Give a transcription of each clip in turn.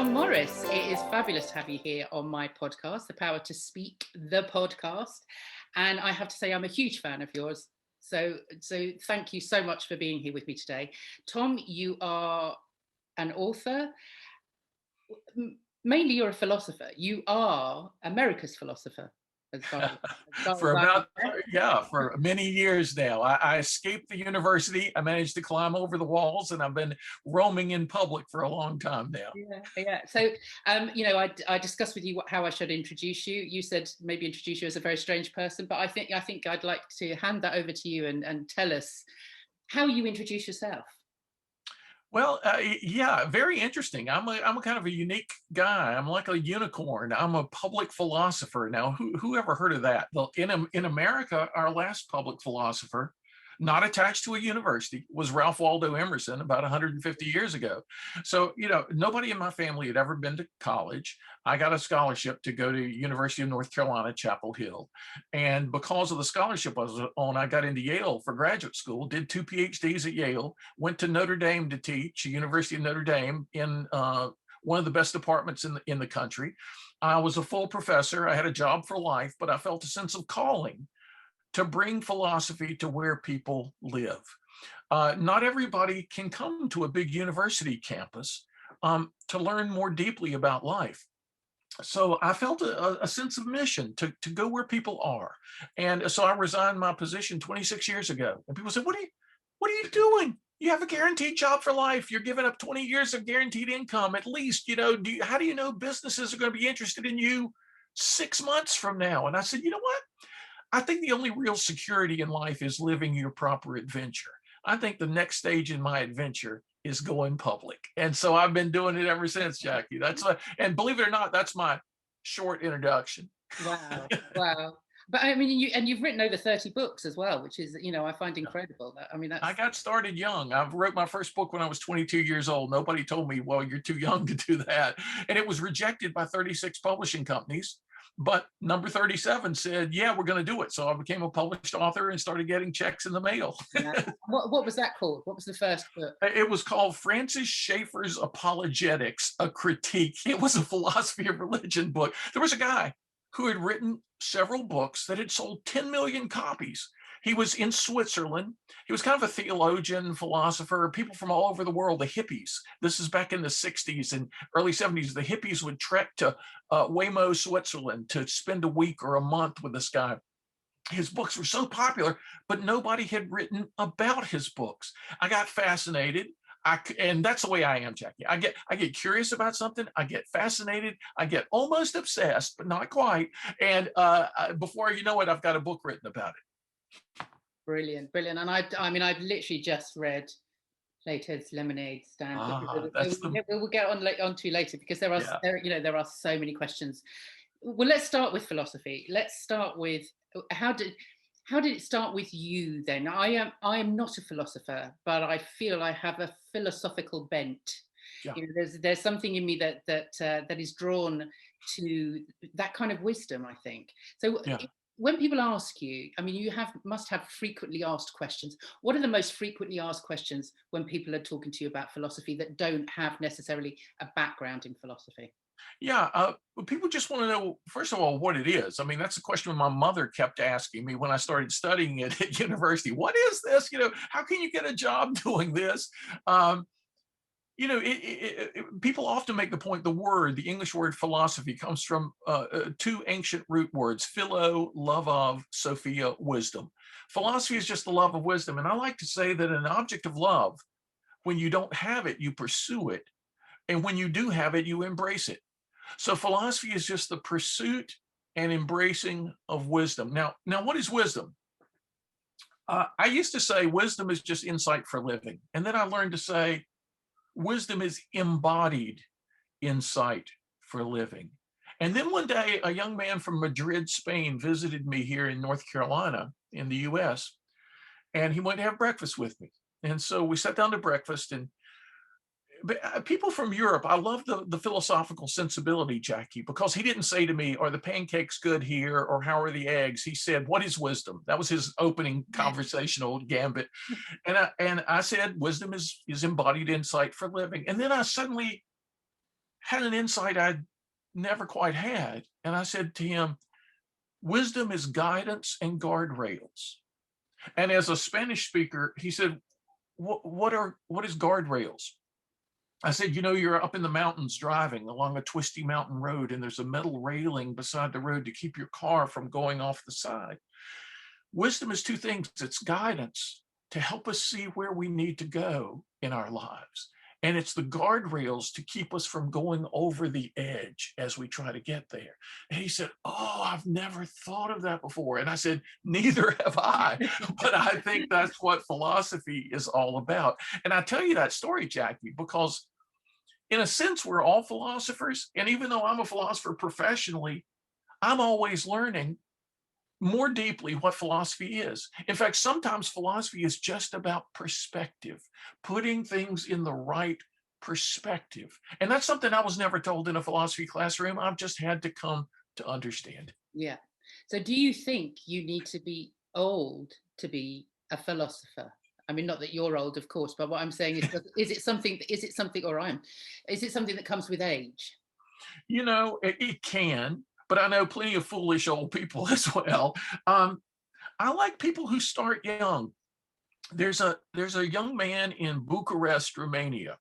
Tom Morris. It is fabulous to have you here on my podcast, The Power to Speak, the podcast. And I have to say, I'm a huge fan of yours. So thank you so much for being here with me today. Tom, you are an author. Mainly you're a philosopher. You are America's philosopher. For many years now. I escaped the university. I managed to climb over the walls, and I've been roaming in public for a long time now. Yeah. So, I discussed with you how I should introduce you. You said maybe introduce you as a very strange person, but I think I'd like to hand that over to you and tell us how you introduce yourself. Well, very interesting. I'm a kind of a unique guy. I'm like a unicorn. I'm a public philosopher. Now, who ever heard of that? Well, in America, our last public philosopher, not attached to a university, was Ralph Waldo Emerson about 150 years ago. So, nobody in my family had ever been to college. I got a scholarship to go to University of North Carolina, Chapel Hill. And because of the scholarship I was on, I got into Yale for graduate school, did 2 PhDs at Yale, went to Notre Dame to teach, University of Notre Dame, in one of the best departments in the country. I was a full professor. I had a job for life, but I felt a sense of calling to bring philosophy to where people live. Not everybody can come to a big university campus to learn more deeply about life. So I felt a sense of mission to go where people are. And so I resigned my position 26 years ago. And people said, what are you doing? You have a guaranteed job for life. You're giving up 20 years of guaranteed income, at least. How do you know businesses are going to be interested in you 6 months from now? And I said, you know what? I think the only real security in life is living your proper adventure. I think the next stage in my adventure is going public. And so I've been doing it ever since, Jackie. And believe it or not, that's my short introduction. Wow. But I mean, you've written over 30 books as well, which is, I find incredible. I got started young. I wrote my first book when I was 22 years old. Nobody told me, well, you're too young to do that. And it was rejected by 36 publishing companies. But number 37 said, yeah, we're going to do it. So I became a published author and started getting checks in the mail. What was that called? What was the first book? It was called Francis Schaeffer's Apologetics, a Critique. It was a philosophy of religion book. There was a guy who had written several books that had sold 10 million copies. He was in Switzerland. He was kind of a theologian, philosopher, people from all over the world, the hippies. This is back in the 60s and early 70s. The hippies would trek to Weymouth, Switzerland to spend a week or a month with this guy. His books were so popular, but nobody had written about his books. I got fascinated. And that's the way I am, Jackie. I get curious about something. I get fascinated. I get almost obsessed, but not quite. And before you know it, I've got a book written about it. Brilliant. And I've literally just read Plato's Lemonade Stand. We'll get on to later because there are so many questions. Well, let's start with philosophy. Let's start with how did it start with you then? I am not a philosopher, but I feel I have a philosophical bent. Yeah. There's something in me that is drawn to that kind of wisdom, I think. So yeah. When people ask you, you must have frequently asked questions. What are the most frequently asked questions when people are talking to you about philosophy that don't have necessarily a background in philosophy? Yeah, people just want to know, first of all, what it is. That's a question my mother kept asking me when I started studying it at university. What is this? How can you get a job doing this? People often make the point, the English word philosophy comes from two ancient root words, philo, love of, sophia, wisdom. Philosophy is just the love of wisdom. And I like to say that an object of love, when you don't have it, you pursue it. And when you do have it, you embrace it. So philosophy is just the pursuit and embracing of wisdom. Now, what is wisdom? I used to say wisdom is just insight for living. And then I learned to say, wisdom is embodied insight for living. And then one day, a young man from Madrid, Spain, visited me here in North Carolina in the US, and he wanted to have breakfast with me. And so we sat down to breakfast, and people from Europe, I love the philosophical sensibility, Jackie, because he didn't say to me, are the pancakes good here, or how are the eggs? He said, what is wisdom? That was his opening conversational gambit. And I said, wisdom is embodied insight for living. And then I suddenly had an insight I'd never quite had. And I said to him, wisdom is guidance and guardrails. And as a Spanish speaker, he said, what is guardrails? I said, you're up in the mountains driving along a twisty mountain road, and there's a metal railing beside the road to keep your car from going off the side. Wisdom is two things. It's guidance to help us see where we need to go in our lives. And it's the guardrails to keep us from going over the edge as we try to get there. And he said, oh, I've never thought of that before. And I said, neither have I. But I think that's what philosophy is all about. And I tell you that story, Jackie, because in a sense, we're all philosophers. And even though I'm a philosopher professionally, I'm always learning more deeply what philosophy is. In fact, sometimes philosophy is just about perspective, putting things in the right perspective. And that's something I was never told in a philosophy classroom. I've just had to come to understand. Yeah. So do you think you need to be old to be a philosopher? I mean, not that you're old, of course, but what I'm saying is it something that comes with age? It can, but I know plenty of foolish old people as well. I like people who start young. There's a young man in Bucharest, Romania,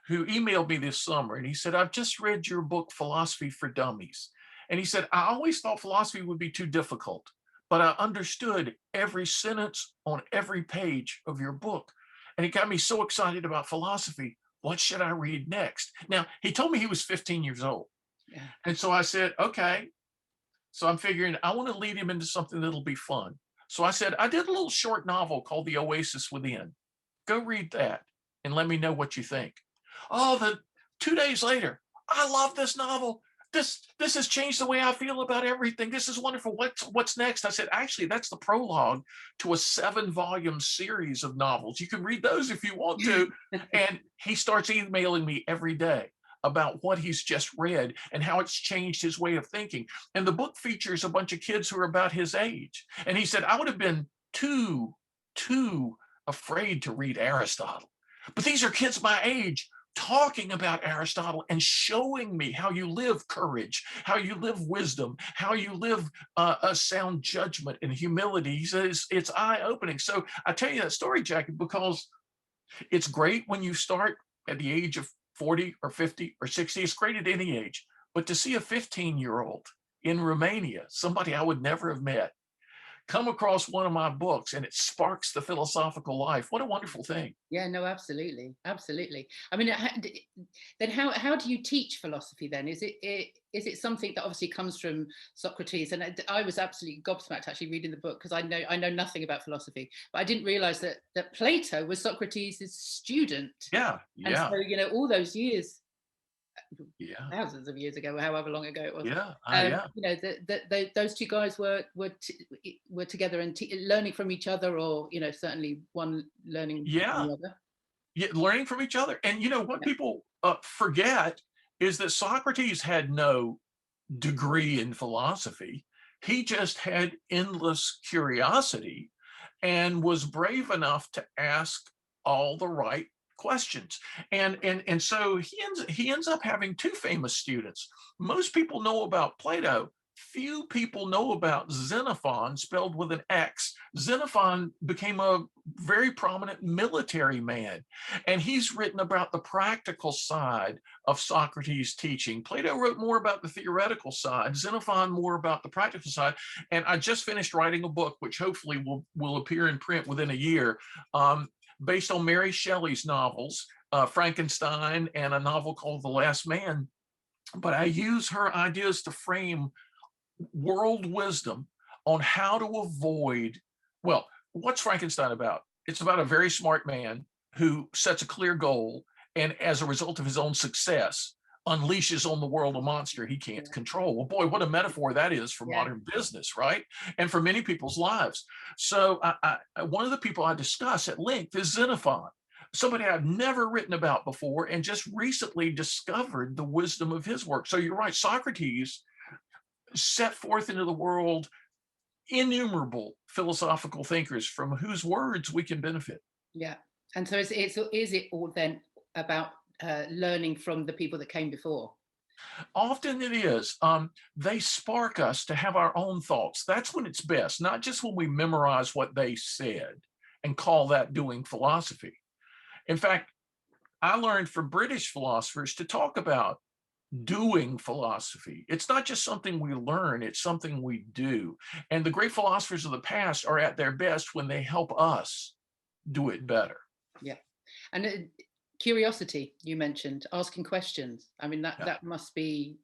who emailed me this summer, and he said, I've just read your book, Philosophy for Dummies. And he said, I always thought philosophy would be too difficult, but I understood every sentence on every page of your book. And it got me so excited about philosophy. What should I read next? Now, he told me he was 15 years old. Yeah. And so I said, okay. So I'm figuring I want to lead him into something that'll be fun. So I said, I did a little short novel called The Oasis Within. Go read that and let me know what you think. Oh, 2 days later, I love this novel. This has changed the way I feel about everything. This is wonderful. What's next? I said, actually, that's the prologue to a 7-volume series of novels. You can read those if you want to. And he starts emailing me every day about what he's just read and how it's changed his way of thinking. And the book features a bunch of kids who are about his age. And he said, I would have been too afraid to read Aristotle. But these are kids my age talking about Aristotle and showing me how you live courage, how you live wisdom, how you live a sound judgment and humility. He says it's eye-opening. So I tell you that story, Jackie, because it's great when you start at the age of 40 or 50 or 60. It's great at any age. But to see a 15-year-old in Romania, somebody I would never have met, come across one of my books and it sparks the philosophical life. What a wonderful thing. Yeah, no, absolutely. Absolutely. I mean, then how do you teach philosophy then? Is it something that obviously comes from Socrates? And I was absolutely gobsmacked actually reading the book because I know nothing about philosophy, but I didn't realize that Plato was Socrates' student. Yeah. And so, all those years, yeah, thousands of years ago, however long ago it was. Yeah. Those two guys were together and learning from each other, or certainly one learning from the other. Yeah, learning from each other. And what people forget is that Socrates had no degree in philosophy. He just had endless curiosity and was brave enough to ask all the right questions. And so he ends up having 2 famous students. Most people know about Plato. Few people know about Xenophon, spelled with an X. Xenophon became a very prominent military man, and he's written about the practical side of Socrates' teaching. Plato wrote more about the theoretical side, Xenophon more about the practical side. And I just finished writing a book, which hopefully will appear in print within a year, based on Mary Shelley's novels, Frankenstein, and a novel called The Last Man. But I use her ideas to frame world wisdom on how to avoid, well, what's Frankenstein about? It's about a very smart man who sets a clear goal and as a result of his own success unleashes on the world a monster he can't control. Well, boy, what a metaphor that is for modern business, right? And for many people's lives. So one of the people I discuss at length is Xenophon, somebody I've never written about before and just recently discovered the wisdom of his work. So you're right, Socrates set forth into the world innumerable philosophical thinkers from whose words we can benefit. Yeah. And so is it all then about learning from the people that came before? Often it is. They spark us to have our own thoughts. That's when it's best, not just when we memorize what they said and call that doing philosophy. In fact, I learned from British philosophers to talk about doing philosophy. It's not just something we learn, it's something we do. And the great philosophers of the past are at their best when they help us do it better. Yeah. And curiosity, you mentioned, asking questions. I mean, that must be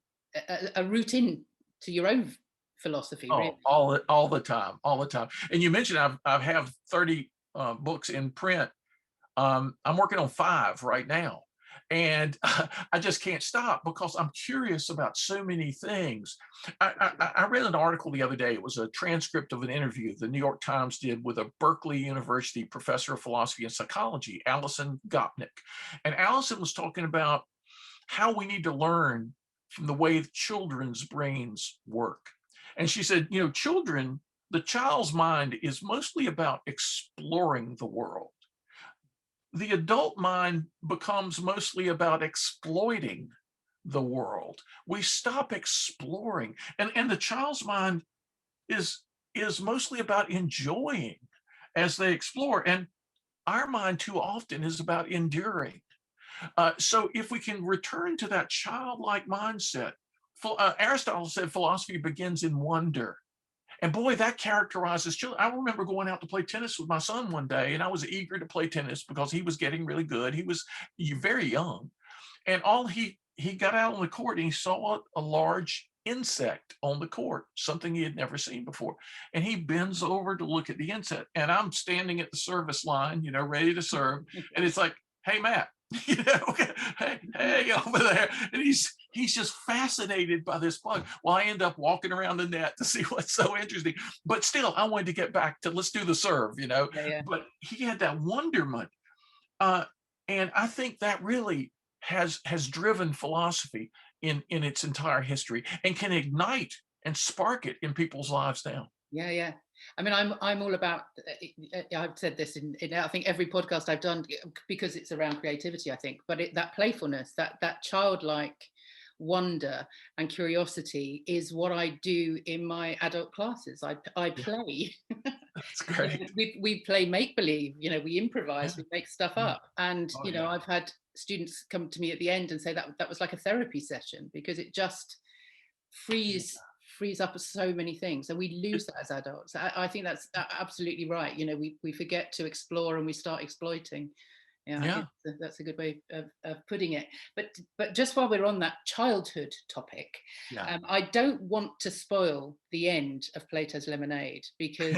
a route in to your own philosophy, really. All the time. And you mentioned I have 30 books in print. I'm working on 5 right now. And I just can't stop because I'm curious about so many things. I read an article the other day. It was a transcript of an interview the New York Times did with a Berkeley University professor of philosophy and psychology, Alison Gopnik. And Alison was talking about how we need to learn from the way children's brains work. And she said, you know, the child's mind is mostly about exploring the world. The adult mind becomes mostly about exploiting the world. We stop exploring. And the child's mind is mostly about enjoying as they explore. And our mind too often is about enduring. So if we can return to that childlike mindset, Aristotle said philosophy begins in wonder. And boy, that characterizes children. I remember going out to play tennis with my son one day, and I was eager to play tennis because he was getting really good. He was very young. And he got out on the court and he saw a large insect on the court, something he had never seen before. And he bends over to look at the insect. And I'm standing at the service line, you know, ready to serve. And it's like, hey, Matt, you know, hey, over there. And he's just fascinated by this bug. Well, I end up walking around the net to see what's so interesting. But still, I wanted to get back to let's do the serve, you know. Yeah. But he had that wonderment. And I think that really has driven philosophy in its entire history and can ignite and spark it in people's lives now. Yeah. I mean, I'm all about. I've said this in I think every podcast I've done because it's around creativity. I think, but that playfulness, that childlike wonder and curiosity is what I do in my adult classes. I play. That's great. we play make believe. You know, we improvise, we make stuff up, and Oh, you know, I've had students come to me at the end and say that was like a therapy session because it just frees up so many things, and we lose that as adults. I think that's absolutely right. You know, we forget to explore and we start exploiting. Yeah. That's a good way of putting it. But just while we're on that childhood topic, I don't want to spoil the end of Plato's Lemonade because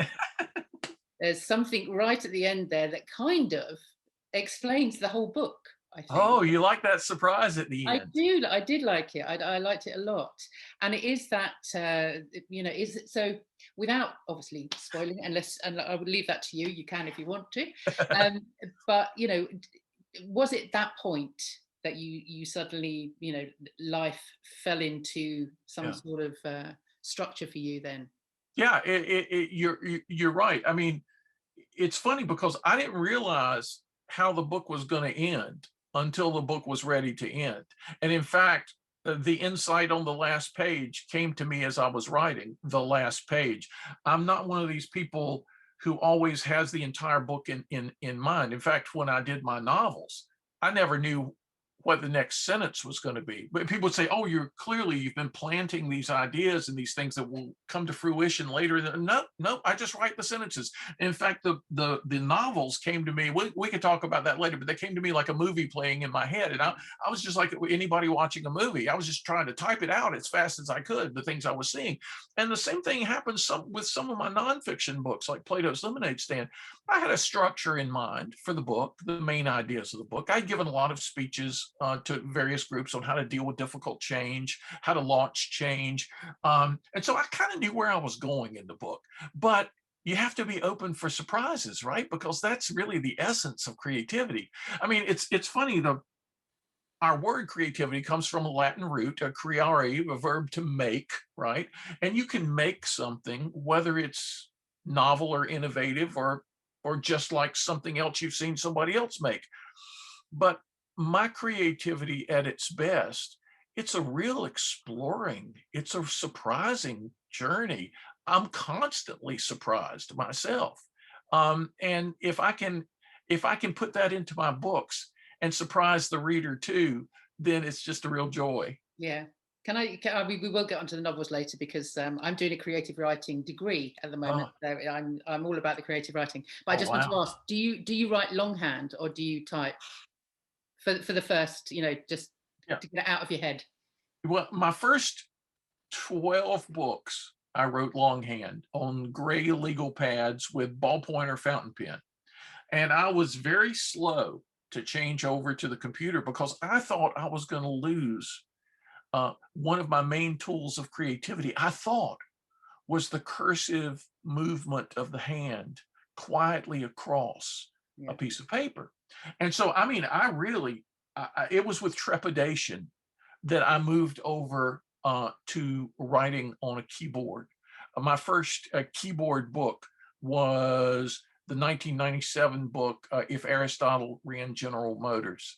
there's something right at the end there that kind of explains the whole book, I think. Oh, you like that surprise at the end? I did like it. I liked it a lot. And it is that, you know, is it so without obviously spoiling, and I would leave that to you. You can if you want to. But, you know, was it that point that you suddenly, you know, life fell into some sort of structure for you then? Yeah, you're right. I mean, it's funny because I didn't realize how the book was going to end until the book was ready to end. And in fact, the insight on the last page came to me as I was writing the last page. I'm not one of these people who always has the entire book in mind. In fact, when I did my novels, I never knew what the next sentence was going to be. But people would say, oh, you've been planting these ideas and these things that will come to fruition later. No, I just write the sentences. In fact, the novels came to me, we could talk about that later, but they came to me like a movie playing in my head. And I was just like anybody watching a movie. I was just trying to type it out as fast as I could, the things I was seeing. And the same thing happens with some of my nonfiction books, like Plato's Lemonade Stand. I had a structure in mind for the book, the main ideas of the book. I'd given a lot of speeches to various groups on how to deal with difficult change, how to launch change. And so I kind of knew where I was going in the book. But you have to be open for surprises, right? Because that's really the essence of creativity. I mean, it's funny, our word creativity comes from a Latin root, a creare, a verb to make, right? And you can make something, whether it's novel or innovative or just like something else you've seen somebody else make. But my creativity at its best, it's a real exploring, it's a surprising journey. I'm constantly surprised myself. And if I can put that into my books and surprise the reader too, then it's just a real joy. Yeah. We will get onto the novels later, because I'm doing a creative writing degree at the moment. Oh, So I'm all about the creative writing. But I oh just want to wow. ask, do you write longhand, or do you type for the first, just Yeah. to get it out of your head? Well, my first 12 books I wrote longhand on gray legal pads with ballpoint or fountain pen. And I was very slow to change over to the computer because I thought I was going to lose one of my main tools of creativity. I thought was the cursive movement of the hand quietly across a Yeah. piece of paper. And so, I mean, I really, it was with trepidation that I moved over to writing on a keyboard. My first keyboard book was the 1997 book, If Aristotle Ran General Motors.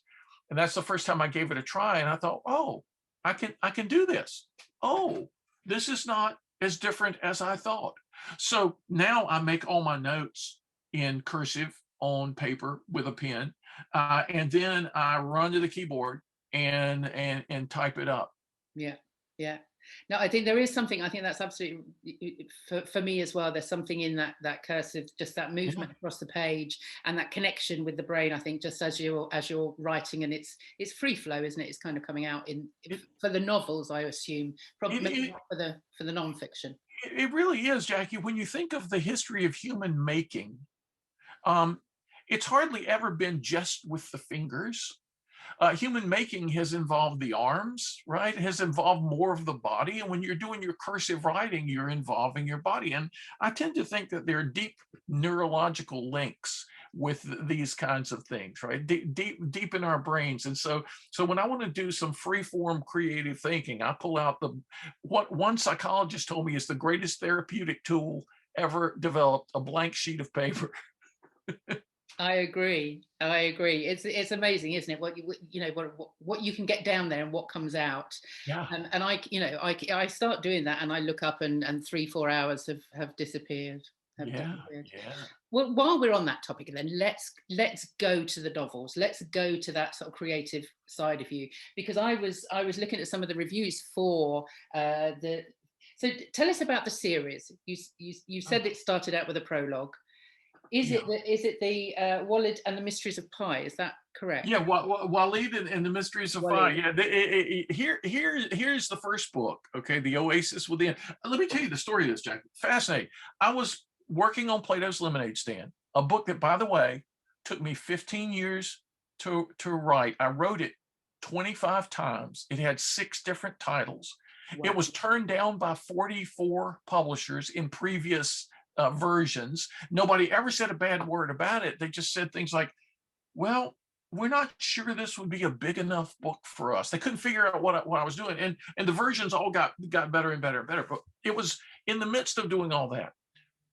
And that's the first time I gave it a try. And I thought, oh, I can do this. Oh, this is not as different as I thought. So now I make all my notes in cursive on paper with a pen, and then I run to the keyboard and type it up. Yeah. Yeah. No, I think there is something. I think that's absolutely, for me as well. There's something in that cursive, just that Yeah. movement across the page, and that connection with the brain. I think just as you're writing, and it's free flow, isn't it? It's kind of coming out It, for the novels, I assume. Probably it, maybe it, not for the non-fiction. it really is, Jackie. When you think of the history of human making, um, it's hardly ever been just with the fingers. Human making has involved the arms, right? It has involved more of the body. And when you're doing your cursive writing, you're involving your body. And I tend to think that there are deep neurological links with these kinds of things, right? Deep in our brains. And so when I want to do some free form creative thinking, I pull out what one psychologist told me is the greatest therapeutic tool ever developed, a blank sheet of paper. I agree. It's amazing, isn't it? What you can get down there and what comes out. Yeah. And I start doing that, and I look up, and 3-4 hours have disappeared. Yeah. Yeah. Well, while we're on that topic, then let's go to the novels. Let's go to that sort of creative side of you, because I was looking at some of the reviews for the. So tell us about the series. You said it started out with a prologue. Is Yeah. it the Walid and the Mysteries of Pi? Is that correct? Yeah, Walid and the Mysteries of Fire. Yeah, here's the first book. Okay, the Oasis Within. Let me tell you the story of this, Jack. Fascinating. I was working on Plato's Lemonade Stand, a book that, by the way, took me 15 years to write. I wrote it 25 times. It had 6 different titles. Wow. It was turned down by 44 publishers in previous versions. Nobody ever said a bad word about it. They just said things like, well, we're not sure this would be a big enough book for us. They couldn't figure out what I was doing. And the versions all got better and better and better. But it was in the midst of doing all that.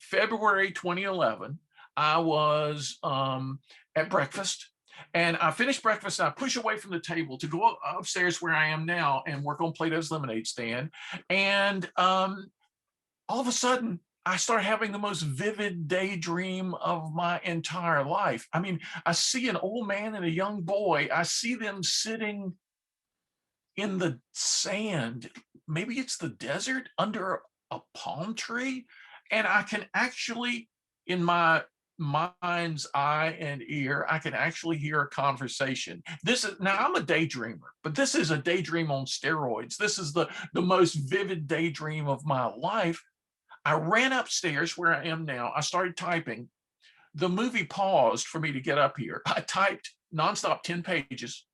February 2011, I was at breakfast, and I finished breakfast. And I push away from the table to go upstairs where I am now and work on Plato's Lemonade Stand. And all of a sudden, I start having the most vivid daydream of my entire life. I mean, I see an old man and a young boy. I see them sitting in the sand. Maybe it's the desert under a palm tree. And I can actually, in my mind's eye and ear, I can actually hear a conversation. Now I'm a daydreamer, but this is a daydream on steroids. This is the most vivid daydream of my life. I ran upstairs where I am now. I started typing. The movie paused for me to get up here. I typed nonstop 10 pages.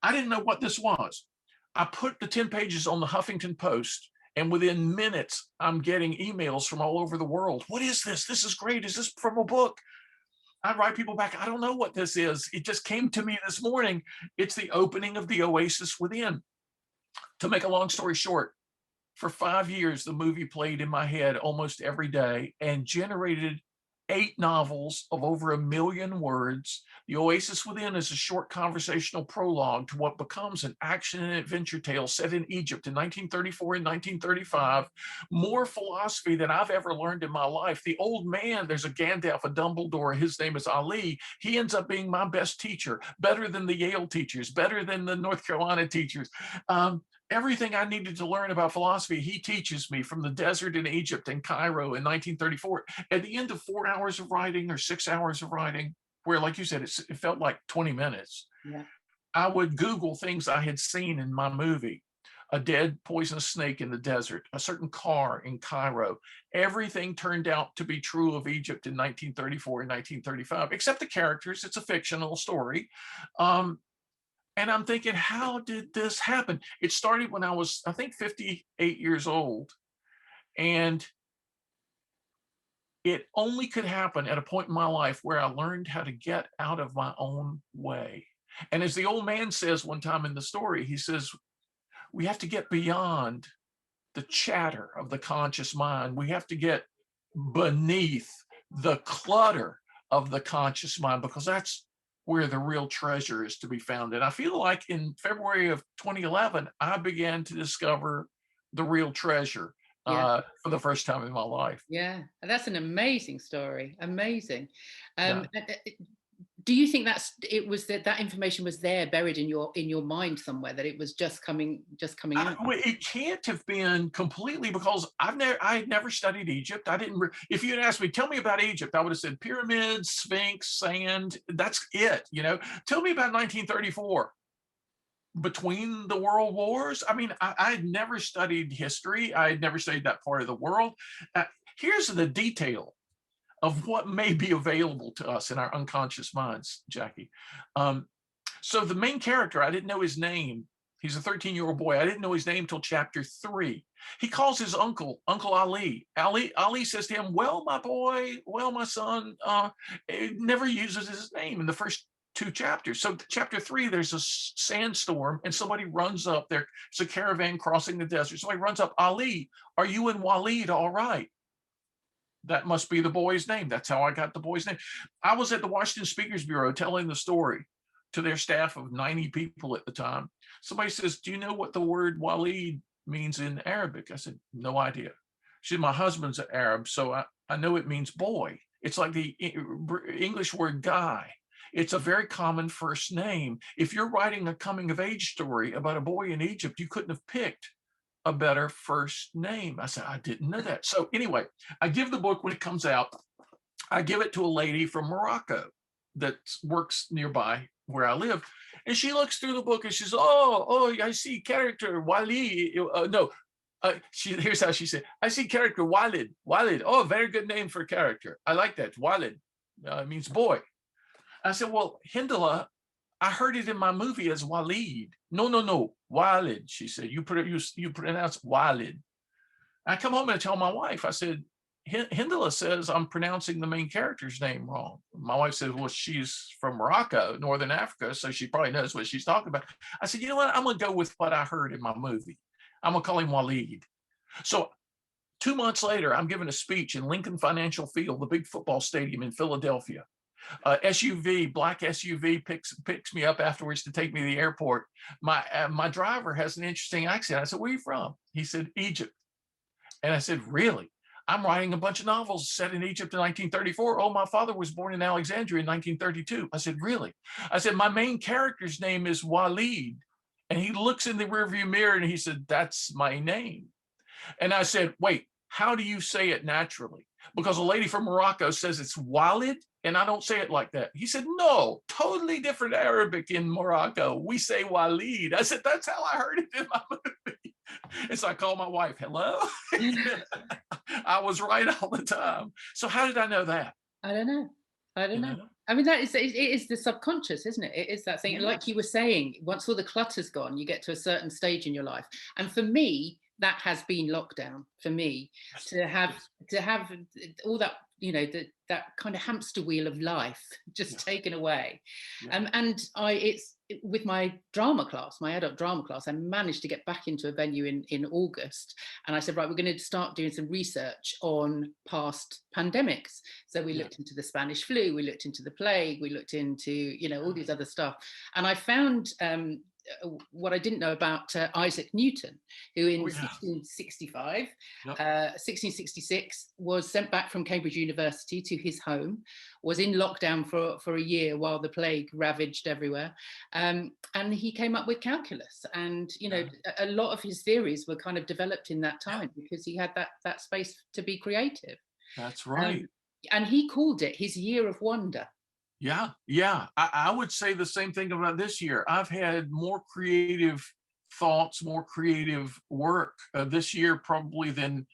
I didn't know what this was. I put the 10 pages on the Huffington Post, and within minutes, I'm getting emails from all over the world. What is this? This is great. Is this from a book? I write people back. I don't know what this is. It just came to me this morning. It's the opening of the Oasis Within. To make a long story short, for 5 years, the movie played in my head almost every day and generated 8 novels of over 1 million words. The Oasis Within is a short conversational prologue to what becomes an action and adventure tale set in Egypt in 1934 and 1935. More philosophy than I've ever learned in my life. The old man, there's a Gandalf, a Dumbledore, his name is Ali. He ends up being my best teacher, better than the Yale teachers, better than the North Carolina teachers. Everything I needed to learn about philosophy, he teaches me from the desert in Egypt and Cairo in 1934. At the end of 4 hours of writing or 6 hours of writing, where, like you said, it felt like 20 minutes, Yeah. I would Google things I had seen in my movie. A dead poisonous snake in the desert, a certain car in Cairo. Everything turned out to be true of Egypt in 1934 and 1935, except the characters. It's a fictional story. And I'm thinking, how did this happen? It started when I was, I think, 58 years old. And it only could happen at a point in my life where I learned how to get out of my own way. And as the old man says one time in the story, he says, we have to get beyond the chatter of the conscious mind. We have to get beneath the clutter of the conscious mind, because that's where the real treasure is to be found. And I feel like in February of 2011, I began to discover the real treasure for the first time in my life. Yeah, that's an amazing story. Amazing. Yeah. Do you think that information was there, buried in your mind somewhere, that it was just coming out? It can't have been completely, because I had never studied Egypt. I didn't. If you had asked me, tell me about Egypt, I would have said pyramids, Sphinx, sand. That's it. Tell me about 1934. Between the world wars. I mean, I had never studied history. I had never studied that part of the world. Here's the detail of what may be available to us in our unconscious minds, Jackie. So the main character, I didn't know his name. He's a 13-year-old boy. I didn't know his name till chapter 3. He calls his uncle Ali. Ali says to him, well, my boy, well, my son, never uses his name in the first 2 chapters. So chapter 3, there's a sandstorm and somebody runs up there. It's a caravan crossing the desert. Somebody runs up, Ali, are you and Walid all right? That must be the boy's name. That's how I got the boy's name. I was at the Washington Speakers Bureau telling the story to their staff of 90 people at the time. Somebody says, do you know what the word Walid means in Arabic? I said, no idea. She said, my husband's an Arab, so I know it means boy. It's like the English word guy. It's a very common first name. If you're writing a coming of age story about a boy in Egypt, you couldn't have picked a better first name. I said, I didn't know that. So anyway, I give the book when it comes out. I give it to a lady from Morocco that works nearby where I live. And she looks through the book and she says, oh, I see character Wali. Here's how she said, I see character Walid. Oh, very good name for character. I like that. Walid means boy. I said, well, Hindala, I heard it in my movie as Walid. No, Walid, she said. You pronounce Walid. I come home and I tell my wife, I said, Hindala says I'm pronouncing the main character's name wrong. My wife said, well, she's from Morocco, Northern Africa, so she probably knows what she's talking about. I said, you know what? I'm going to go with what I heard in my movie. I'm going to call him Walid. So 2 months later, I'm giving a speech in Lincoln Financial Field, the big football stadium in Philadelphia. Black SUV picks me up afterwards to take me to the airport. My driver has an interesting accent. I said, where are you from? He said, Egypt. And I said, really? I'm writing a bunch of novels set in Egypt in 1934. Oh, my father was born in Alexandria in 1932. I said, really? I said, my main character's name is Walid. And he looks in the rearview mirror and he said, that's my name. And I said, wait, how do you say it naturally? Because a lady from Morocco says it's Walid, and I don't say it like that. He said, no, totally different Arabic in Morocco. We say Walid. I said, that's how I heard it in my movie. And so I called my wife, hello? I was right all the time. So how did I know that? I don't know. I mean, it is the subconscious, isn't it? It is that thing. Like you were saying, once all the clutter's gone, you get to a certain stage in your life. And for me, that has been lockdown for me, to have all that, that kind of hamster wheel of life just taken away. And with my drama class, my adult drama class, I managed to get back into a venue in August. And I said, right, we're going to start doing some research on past pandemics. So we looked into the Spanish flu, we looked into the plague, we looked into, you know, all these other stuff. And I found what I didn't know about Isaac Newton, who in 1665, 1666 was sent back from Cambridge University to his home, was in lockdown for a year while the plague ravaged everywhere. And he came up with calculus. And, you know, a lot of his theories were kind of developed in that time because he had that space to be creative. That's right. And he called it his year of wonder. Yeah, yeah. I would say the same thing about this year. I've had more creative thoughts, more creative work this year probably than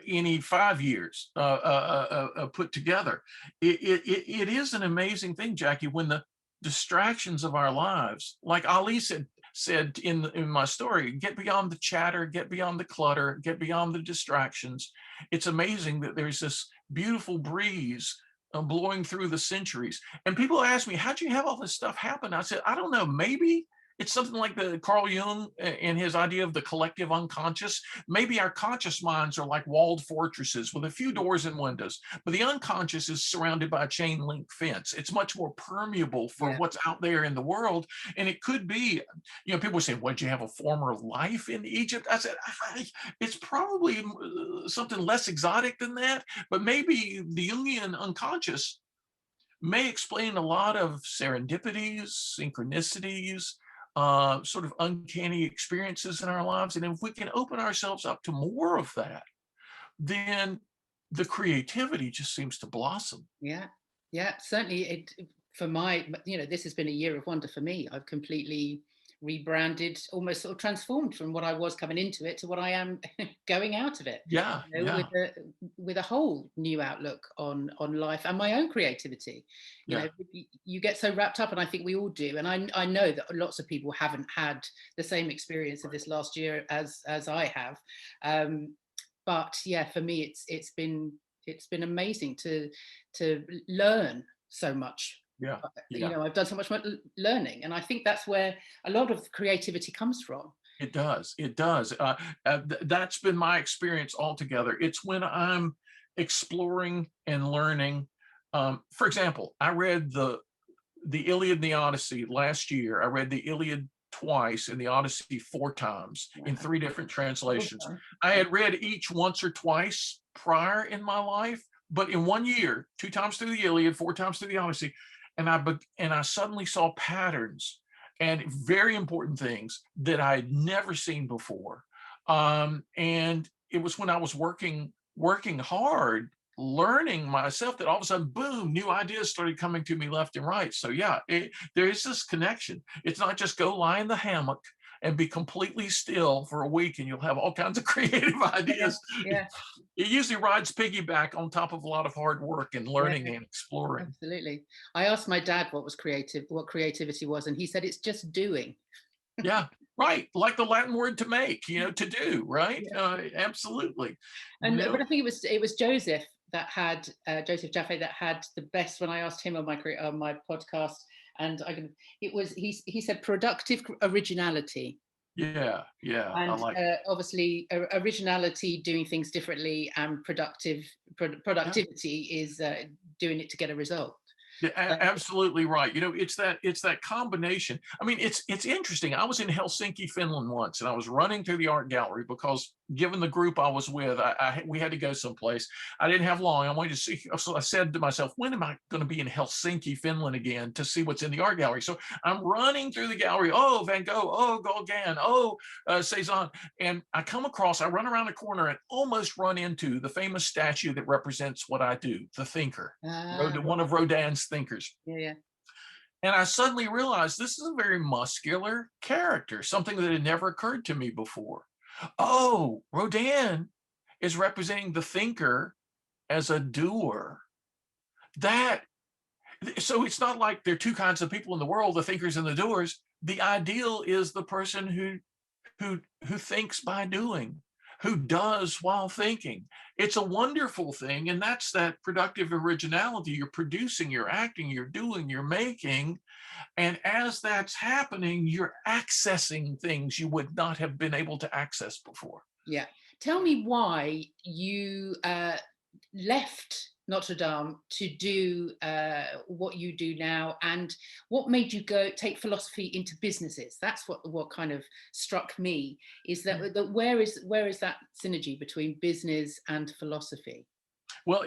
any 5 years put together. It is an amazing thing, Jackie, when the distractions of our lives, like Ali said in my story, get beyond the chatter, get beyond the clutter, get beyond the distractions. It's amazing that there's this beautiful breeze blowing through the centuries. And people ask me, how'd you have all this stuff happen? I said, I don't know, maybe it's something like the Carl Jung and his idea of the collective unconscious. Maybe our conscious minds are like walled fortresses with a few doors and windows, but the unconscious is surrounded by a chain link fence. It's much more permeable for what's out there in the world. And it could be, you know, people say, well, did you have a former life in Egypt? I said, it's probably something less exotic than that, but maybe the Jungian unconscious may explain a lot of serendipities, synchronicities, sort of uncanny experiences in our lives. And if we can open ourselves up to more of that, then the creativity just seems to blossom. Yeah, yeah, certainly. For my, you know, this has been a year of wonder for me. I've completely rebranded, almost sort of transformed from what I was coming into it to what I am going out of it. Yeah, you know, with a whole new outlook on life and my own creativity. You know, you get so wrapped up, and I think we all do. And I know that lots of people haven't had the same experience of this last year as I have. But yeah, for me, it's been amazing to learn so much. You know, I've done so much learning, and I think that's where a lot of creativity comes from. It does. It does. That's been my experience altogether. It's when I'm exploring and learning. For example, I read the Iliad and the Odyssey last year. I read the Iliad twice and the Odyssey 4 times in 3 different translations. I had read each once or twice prior in my life, but in 1 year, 2 times through the Iliad, 4 times through the Odyssey, and I suddenly saw patterns and very important things that I had never seen before. And it was when I was working hard, learning myself, that all of a sudden, boom, new ideas started coming to me left and right. So yeah, there is this connection. It's not just go lie in the hammock and be completely still for a week and you'll have all kinds of creative ideas. It usually rides piggyback on top of a lot of hard work and learning and exploring. Absolutely. I asked my dad what creativity was, and he said it's just doing. Yeah, right. Like the Latin word to make, you know, to do, right? Absolutely. And but I think it was Joseph that had Joseph Jaffe that had the best when I asked him on my podcast. And he said productive originality. Yeah. And I like obviously originality, doing things differently, and productivity is doing it to get a result. Absolutely right. You know, it's that combination. I mean, it's interesting. I was in Helsinki, Finland once, and I was running through the art gallery because, given the group I was with, we had to go someplace. I didn't have long. I wanted to see. So I said to myself, when am I going to be in Helsinki, Finland again to see what's in the art gallery? So I'm running through the gallery. Oh, Van Gogh. Oh, Gauguin. Oh, Cezanne. And I run around the corner and almost run into the famous statue that represents what I do, the thinker, one of Rodin's thinkers. Yeah. And I suddenly realized this is a very muscular character, something that had never occurred to me before. Oh, Rodin is representing the thinker as a doer. So it's not like there are 2 kinds of people in the world, the thinkers and the doers. The ideal is the person who thinks by doing, who does while thinking. It's a wonderful thing. And that's that productive originality. You're producing, you're acting, you're doing, you're making. And as that's happening, you're accessing things you would not have been able to access before. Yeah. Tell me why you left Notre Dame to do what you do now, and what made you take philosophy into businesses. That's what kind of struck me, is that, where is that synergy between business and philosophy? Well,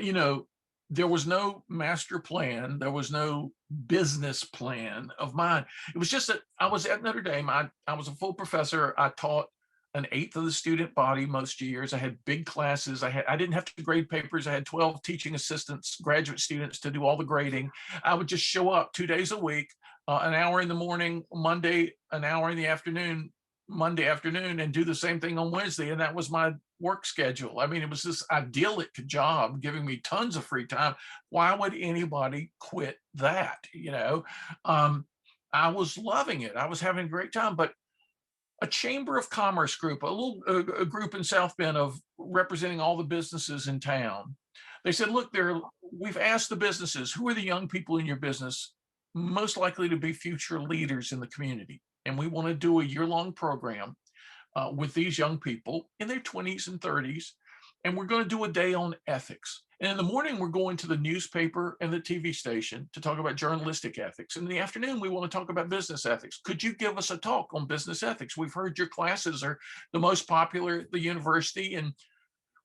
there was no master plan. There was no business plan of mine. It was just that I was at Notre Dame. I was a full professor. I taught an eighth of the student body most years. I had big classes. I didn't have to grade papers. I had 12 teaching assistants, graduate students to do all the grading. I would just show up 2 days a week, an hour in the morning, Monday, an hour in the afternoon, Monday afternoon, and do the same thing on Wednesday. And that was my work schedule. I mean, it was this idyllic job giving me tons of free time. Why would anybody quit that? I was loving it. I was having a great time, but a chamber of commerce group, a group in South Bend of representing all the businesses in town. They said, look, we've asked the businesses, who are the young people in your business most likely to be future leaders in the community? And we want to do a year-long program with these young people in their 20s and 30s. And we're going to do a day on ethics. And in the morning, we're going to the newspaper and the TV station to talk about journalistic ethics. In the afternoon, we want to talk about business ethics. Could you give us a talk on business ethics? We've heard your classes are the most popular at the university. And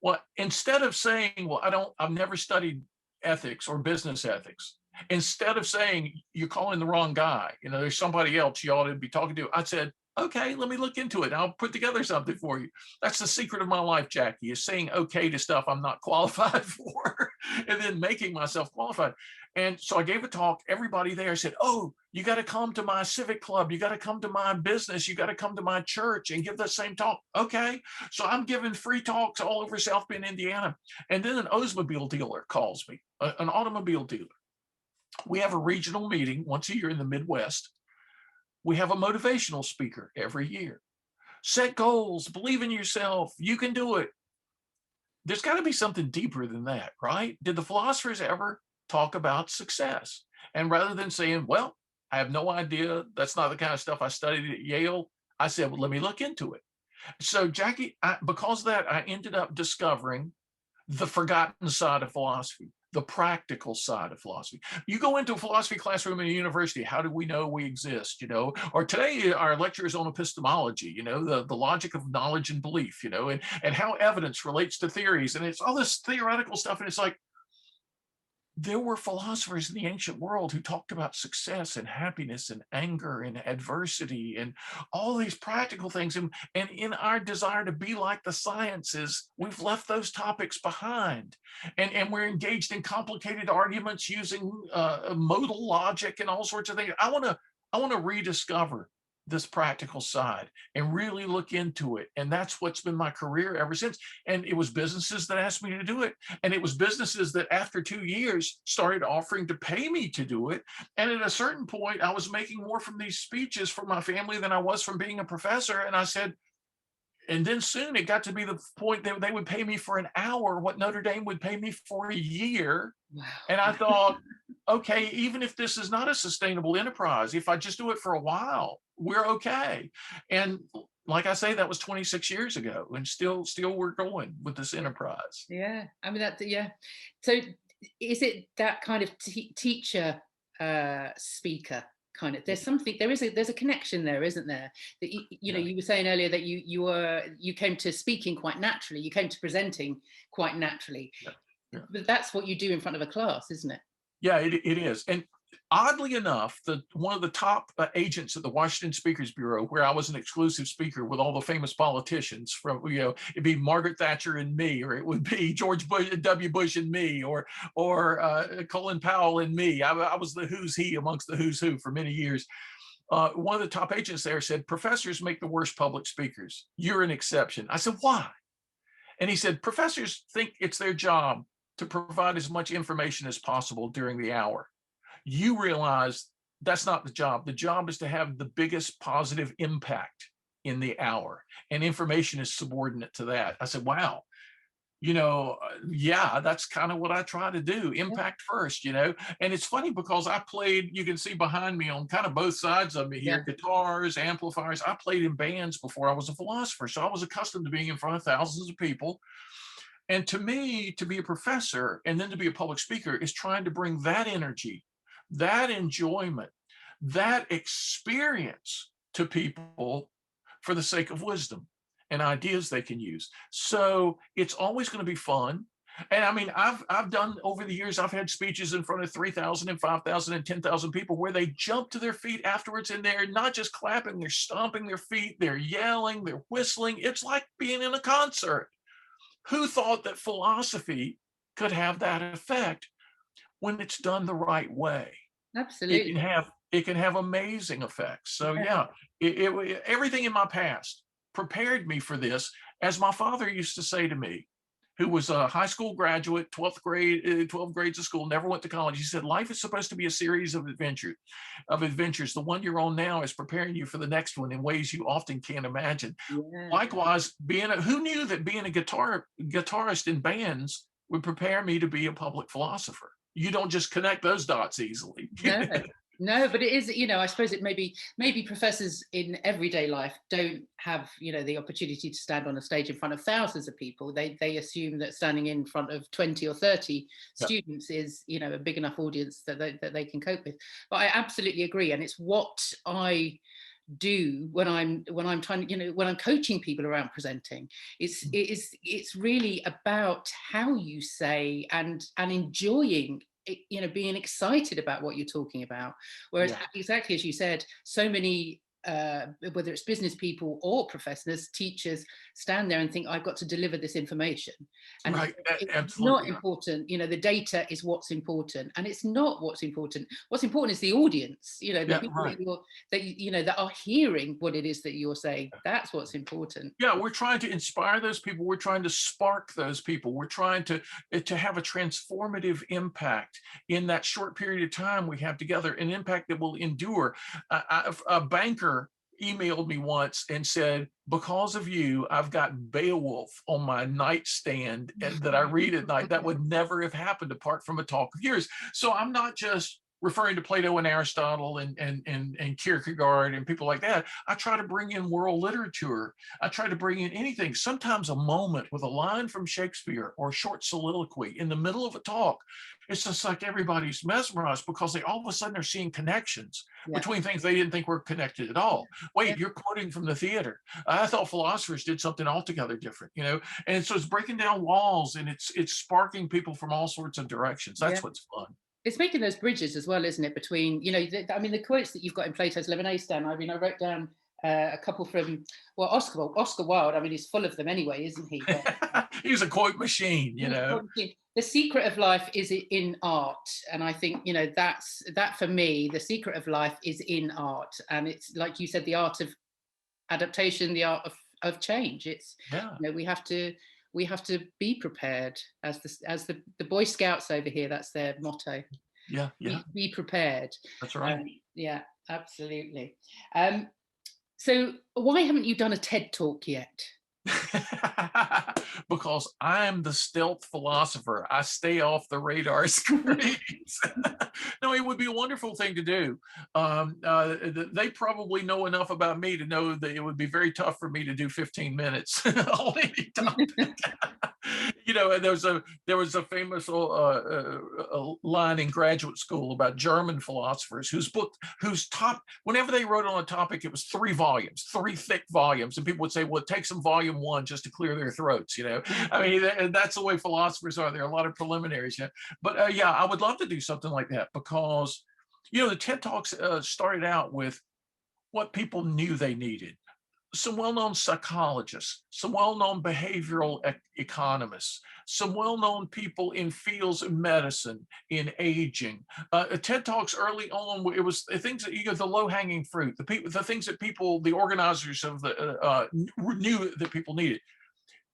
well, instead of saying, well, I've never studied ethics or business ethics, instead of saying you're calling the wrong guy, there's somebody else you ought to be talking to, I said, okay, let me look into it. I'll put together something for you. That's the secret of my life, Jackie, is saying okay to stuff I'm not qualified for and then making myself qualified. And so I gave a talk. Everybody there said, oh, you got to come to my civic club. You got to come to my business. You got to come to my church and give the same talk. Okay. So I'm giving free talks all over South Bend, Indiana. And then an Oldsmobile dealer calls me, an automobile dealer. We have a regional meeting once a year in the Midwest. We have a motivational speaker every year. Set goals, believe in yourself, you can do it. There's got to be something deeper than that, right? Did the philosophers ever talk about success? And rather than saying, well, I have no idea, that's not the kind of stuff I studied at Yale, I said, well, let me look into it. So Jackie, because of that, I ended up discovering the forgotten side of philosophy, the practical side of philosophy. You go into a philosophy classroom in a university, how do we know we exist, Or today our lecture is on epistemology, the logic of knowledge and belief, and how evidence relates to theories. And it's all this theoretical stuff. And it's like, there were philosophers in the ancient world who talked about success and happiness and anger and adversity and all these practical things. And in our desire to be like the sciences, we've left those topics behind. And we're engaged in complicated arguments using modal logic and all sorts of things. I want to rediscover this practical side and really look into it. And that's what's been my career ever since. And it was businesses that asked me to do it. And it was businesses that after 2 years started offering to pay me to do it. And at a certain point, I was making more from these speeches for my family than I was from being a professor. And I said, and then soon it got to be the point that they would pay me for an hour what Notre Dame would pay me for a year. Wow. And I thought, okay, even if this is not a sustainable enterprise, if I just do it for a while, we're okay. And like I say, that was 26 years ago, and still we're going with this enterprise. Yeah, I mean, yeah. So is it that kind of teacher speaker kind of, there's a connection there, isn't there? That you were saying earlier that you came to speaking quite naturally, you came to presenting quite naturally. Yeah. But that's what you do in front of a class, isn't it? Yeah, it is. And oddly enough, one of the top agents at the Washington Speakers Bureau, where I was an exclusive speaker with all the famous politicians from, it'd be Margaret Thatcher and me, or it would be George W. Bush and me, or Colin Powell and me. I was the who's he amongst the who's who for many years. One of the top agents there said, professors make the worst public speakers. You're an exception. I said, why? And he said, professors think it's their job to provide as much information as possible during the hour. You realize that's not the job. The job is to have the biggest positive impact in the hour, and information is subordinate to that. I said, wow, yeah, that's kind of what I try to do. Impact first, And it's funny because I played, you can see behind me on kind of both sides of me here, guitars, amplifiers. I played in bands before I was a philosopher. So I was accustomed to being in front of thousands of people. And to me, to be a professor and then to be a public speaker is trying to bring that energy, that enjoyment, that experience to people for the sake of wisdom and ideas they can use. So it's always going to be fun. And I mean, I've done over the years, I've had speeches in front of 3,000 and 5,000 and 10,000 people where they jump to their feet afterwards, and they're not just clapping, they're stomping their feet, they're yelling, they're whistling. It's like being in a concert. Who thought that philosophy could have that effect when it's done the right way? Absolutely. It can have amazing effects. So yeah, everything in my past prepared me for this. As my father used to say to me, who was a high school graduate, 12th grade, 12 grades of school, never went to college. He said, life is supposed to be a series of adventures. The one you're on now is preparing you for the next one in ways you often can't imagine. Likewise, who knew that being a guitarist in bands would prepare me to be a public philosopher? You don't just connect those dots easily. No, but it is, I suppose it maybe professors in everyday life don't have, the opportunity to stand on a stage in front of thousands of people. They assume that standing in front of 20 or 30 students is, a big enough audience that they can cope with. But I absolutely agree. And it's what I do when I'm trying, when I'm coaching people around presenting. It's really about how you say and enjoying, being excited about what you're talking about. Whereas exactly as you said, so many whether it's business people or professors, teachers, stand there and think, I've got to deliver this information. And it's not important. The data is what's important. And it's not what's important. What's important is the audience, the people that are hearing what it is that you're saying. That's what's important. Yeah, we're trying to inspire those people. We're trying to spark those people. We're trying to have a transformative impact in that short period of time we have together, an impact that will endure. A banker emailed me once and said, because of you, I've got Beowulf on my nightstand that I read at night. That would never have happened apart from a talk of yours. So I'm not just referring to Plato and Aristotle and Kierkegaard and people like that. I try to bring in world literature. I try to bring in anything, sometimes a moment with a line from Shakespeare or a short soliloquy in the middle of a talk. It's just like everybody's mesmerized because they all of a sudden are seeing connections between things they didn't think were connected at all. Wait, you're quoting from the theater. I thought philosophers did something altogether different, And so it's breaking down walls, and it's sparking people from all sorts of directions. That's what's fun. It's making those bridges as well, isn't it? Between, the quotes that you've got in Plato's Lemonade Stand. I wrote down a couple from, Oscar Wilde. He's full of them anyway, isn't he? But, he's a quote machine, The secret of life is in art. And I think, that for me, the secret of life is in art. And it's like you said, the art of adaptation, the art of change. It's, we have to be prepared, as the Boy Scouts over here. That's their motto. Be prepared. That's right. Yeah, absolutely. So why haven't you done a TED Talk yet? Because I'm the stealth philosopher. I stay off the radar screens. No, it would be a wonderful thing to do. They probably know enough about me to know that it would be very tough for me to do 15 minutes on any topic. There was a famous line in graduate school about German philosophers whose top, whenever they wrote on a topic, it was 3 volumes, 3 thick volumes, and people would say, well, it takes them volume 1 just to clear their throats. That's the way philosophers are. There are a lot of preliminaries. But I would love to do something like that because, the TED Talks started out with what people knew they needed. Some well-known psychologists, some well-known behavioral economists, some well-known people in fields of medicine, in aging. TED Talks early on, it was things that the low-hanging fruit, the things that the organizers of knew that people needed.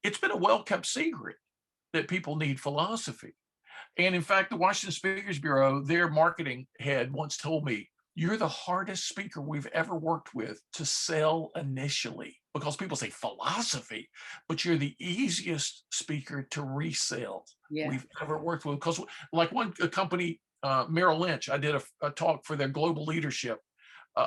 It's been a well-kept secret that people need philosophy. And in fact, the Washington Speakers Bureau, their marketing head once told me, you're the hardest speaker we've ever worked with to sell initially, because people say philosophy, but you're the easiest speaker to resell we've ever worked with. Because like a company, Merrill Lynch, I did a talk for their global leadership.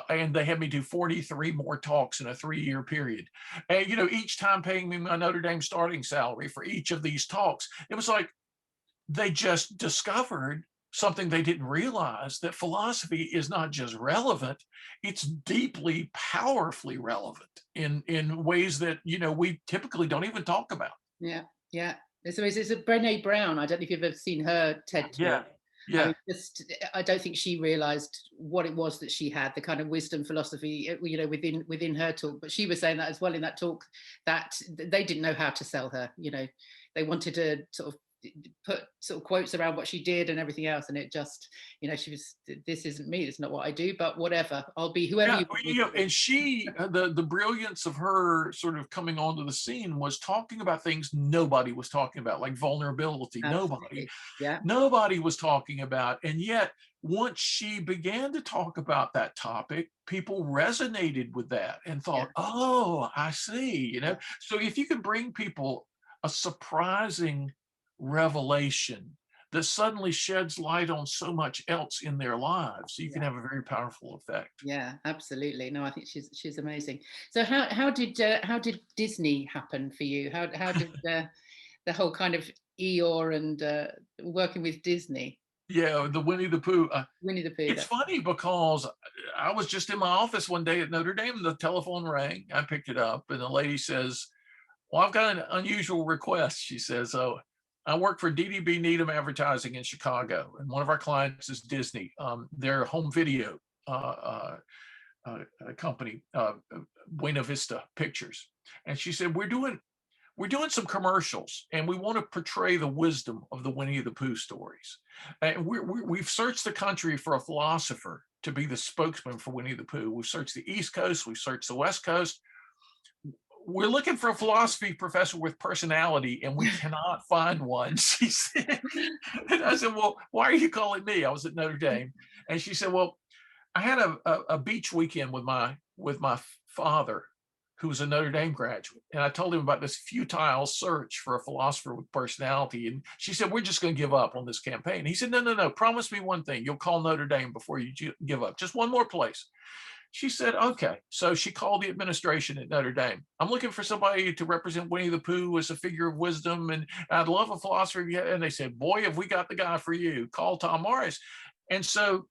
And they had me do 43 more talks in a 3-year period. And, you know, each time paying me my Notre Dame starting salary for each of these talks. It was like they just discovered something they didn't realize, that philosophy is not just relevant, it's deeply, powerfully relevant in ways that, you know, we typically don't even talk about. Yeah, yeah. It's a Brené Brown. I don't know if you've ever seen her TED talk. Yeah. I mean, I don't think she realized what it was that she had, the kind of wisdom, philosophy, you know, within her talk. But she was saying that as well in that talk, that they didn't know how to sell her. You know, they wanted to sort of put sort of quotes around what she did and everything else, and it just, you know, she was, this isn't me, it's not what I do, but whatever, I'll be whoever you want me to be. And she, the brilliance of her sort of coming onto the scene was talking about things nobody was talking about, like vulnerability. Absolutely. Nobody was talking about. And yet, once she began to talk about that topic, people resonated with that and thought, oh, I see, you know. So if you could bring people a surprising revelation that suddenly sheds light on so much else in their lives, you can have a very powerful effect. Yeah, absolutely. No, I think she's amazing. So how did Disney happen for you? How did the whole kind of Eeyore and working with Disney? Yeah, the Winnie the Pooh. Winnie the Pooh. It's funny because I was just in my office one day at Notre Dame, and the telephone rang. I picked it up, and the lady says, well, I've got an unusual request. She says, oh, I work for DDB Needham Advertising in Chicago, and one of our clients is Disney. Their home video company, Buena Vista Pictures. And she said, we're doing some commercials, and we want to portray the wisdom of the Winnie the Pooh stories. And we've searched the country for a philosopher to be the spokesman for Winnie the Pooh. We've searched the East Coast, we've searched the West Coast. We're looking for a philosophy professor with personality, and we cannot find one. She said, and I said, well, why are you calling me? I was at Notre Dame. And she said, well, I had a beach weekend with my father, who was a Notre Dame graduate. And I told him about this futile search for a philosopher with personality. And she said, we're just going to give up on this campaign. He said, no, promise me one thing. You'll call Notre Dame before you give up. Just one more place. She said, okay. So she called the administration at Notre Dame. I'm looking for somebody to represent Winnie the Pooh as a figure of wisdom, and I'd love a philosopher. And they said, boy, have we got the guy for you. Call Tom Morris. And so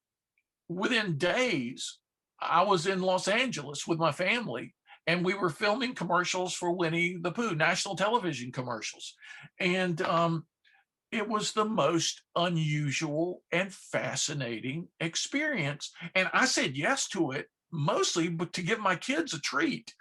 within days, I was in Los Angeles with my family, and we were filming commercials for Winnie the Pooh, national television commercials. And it was the most unusual and fascinating experience. And I said yes to it, mostly but to give my kids a treat,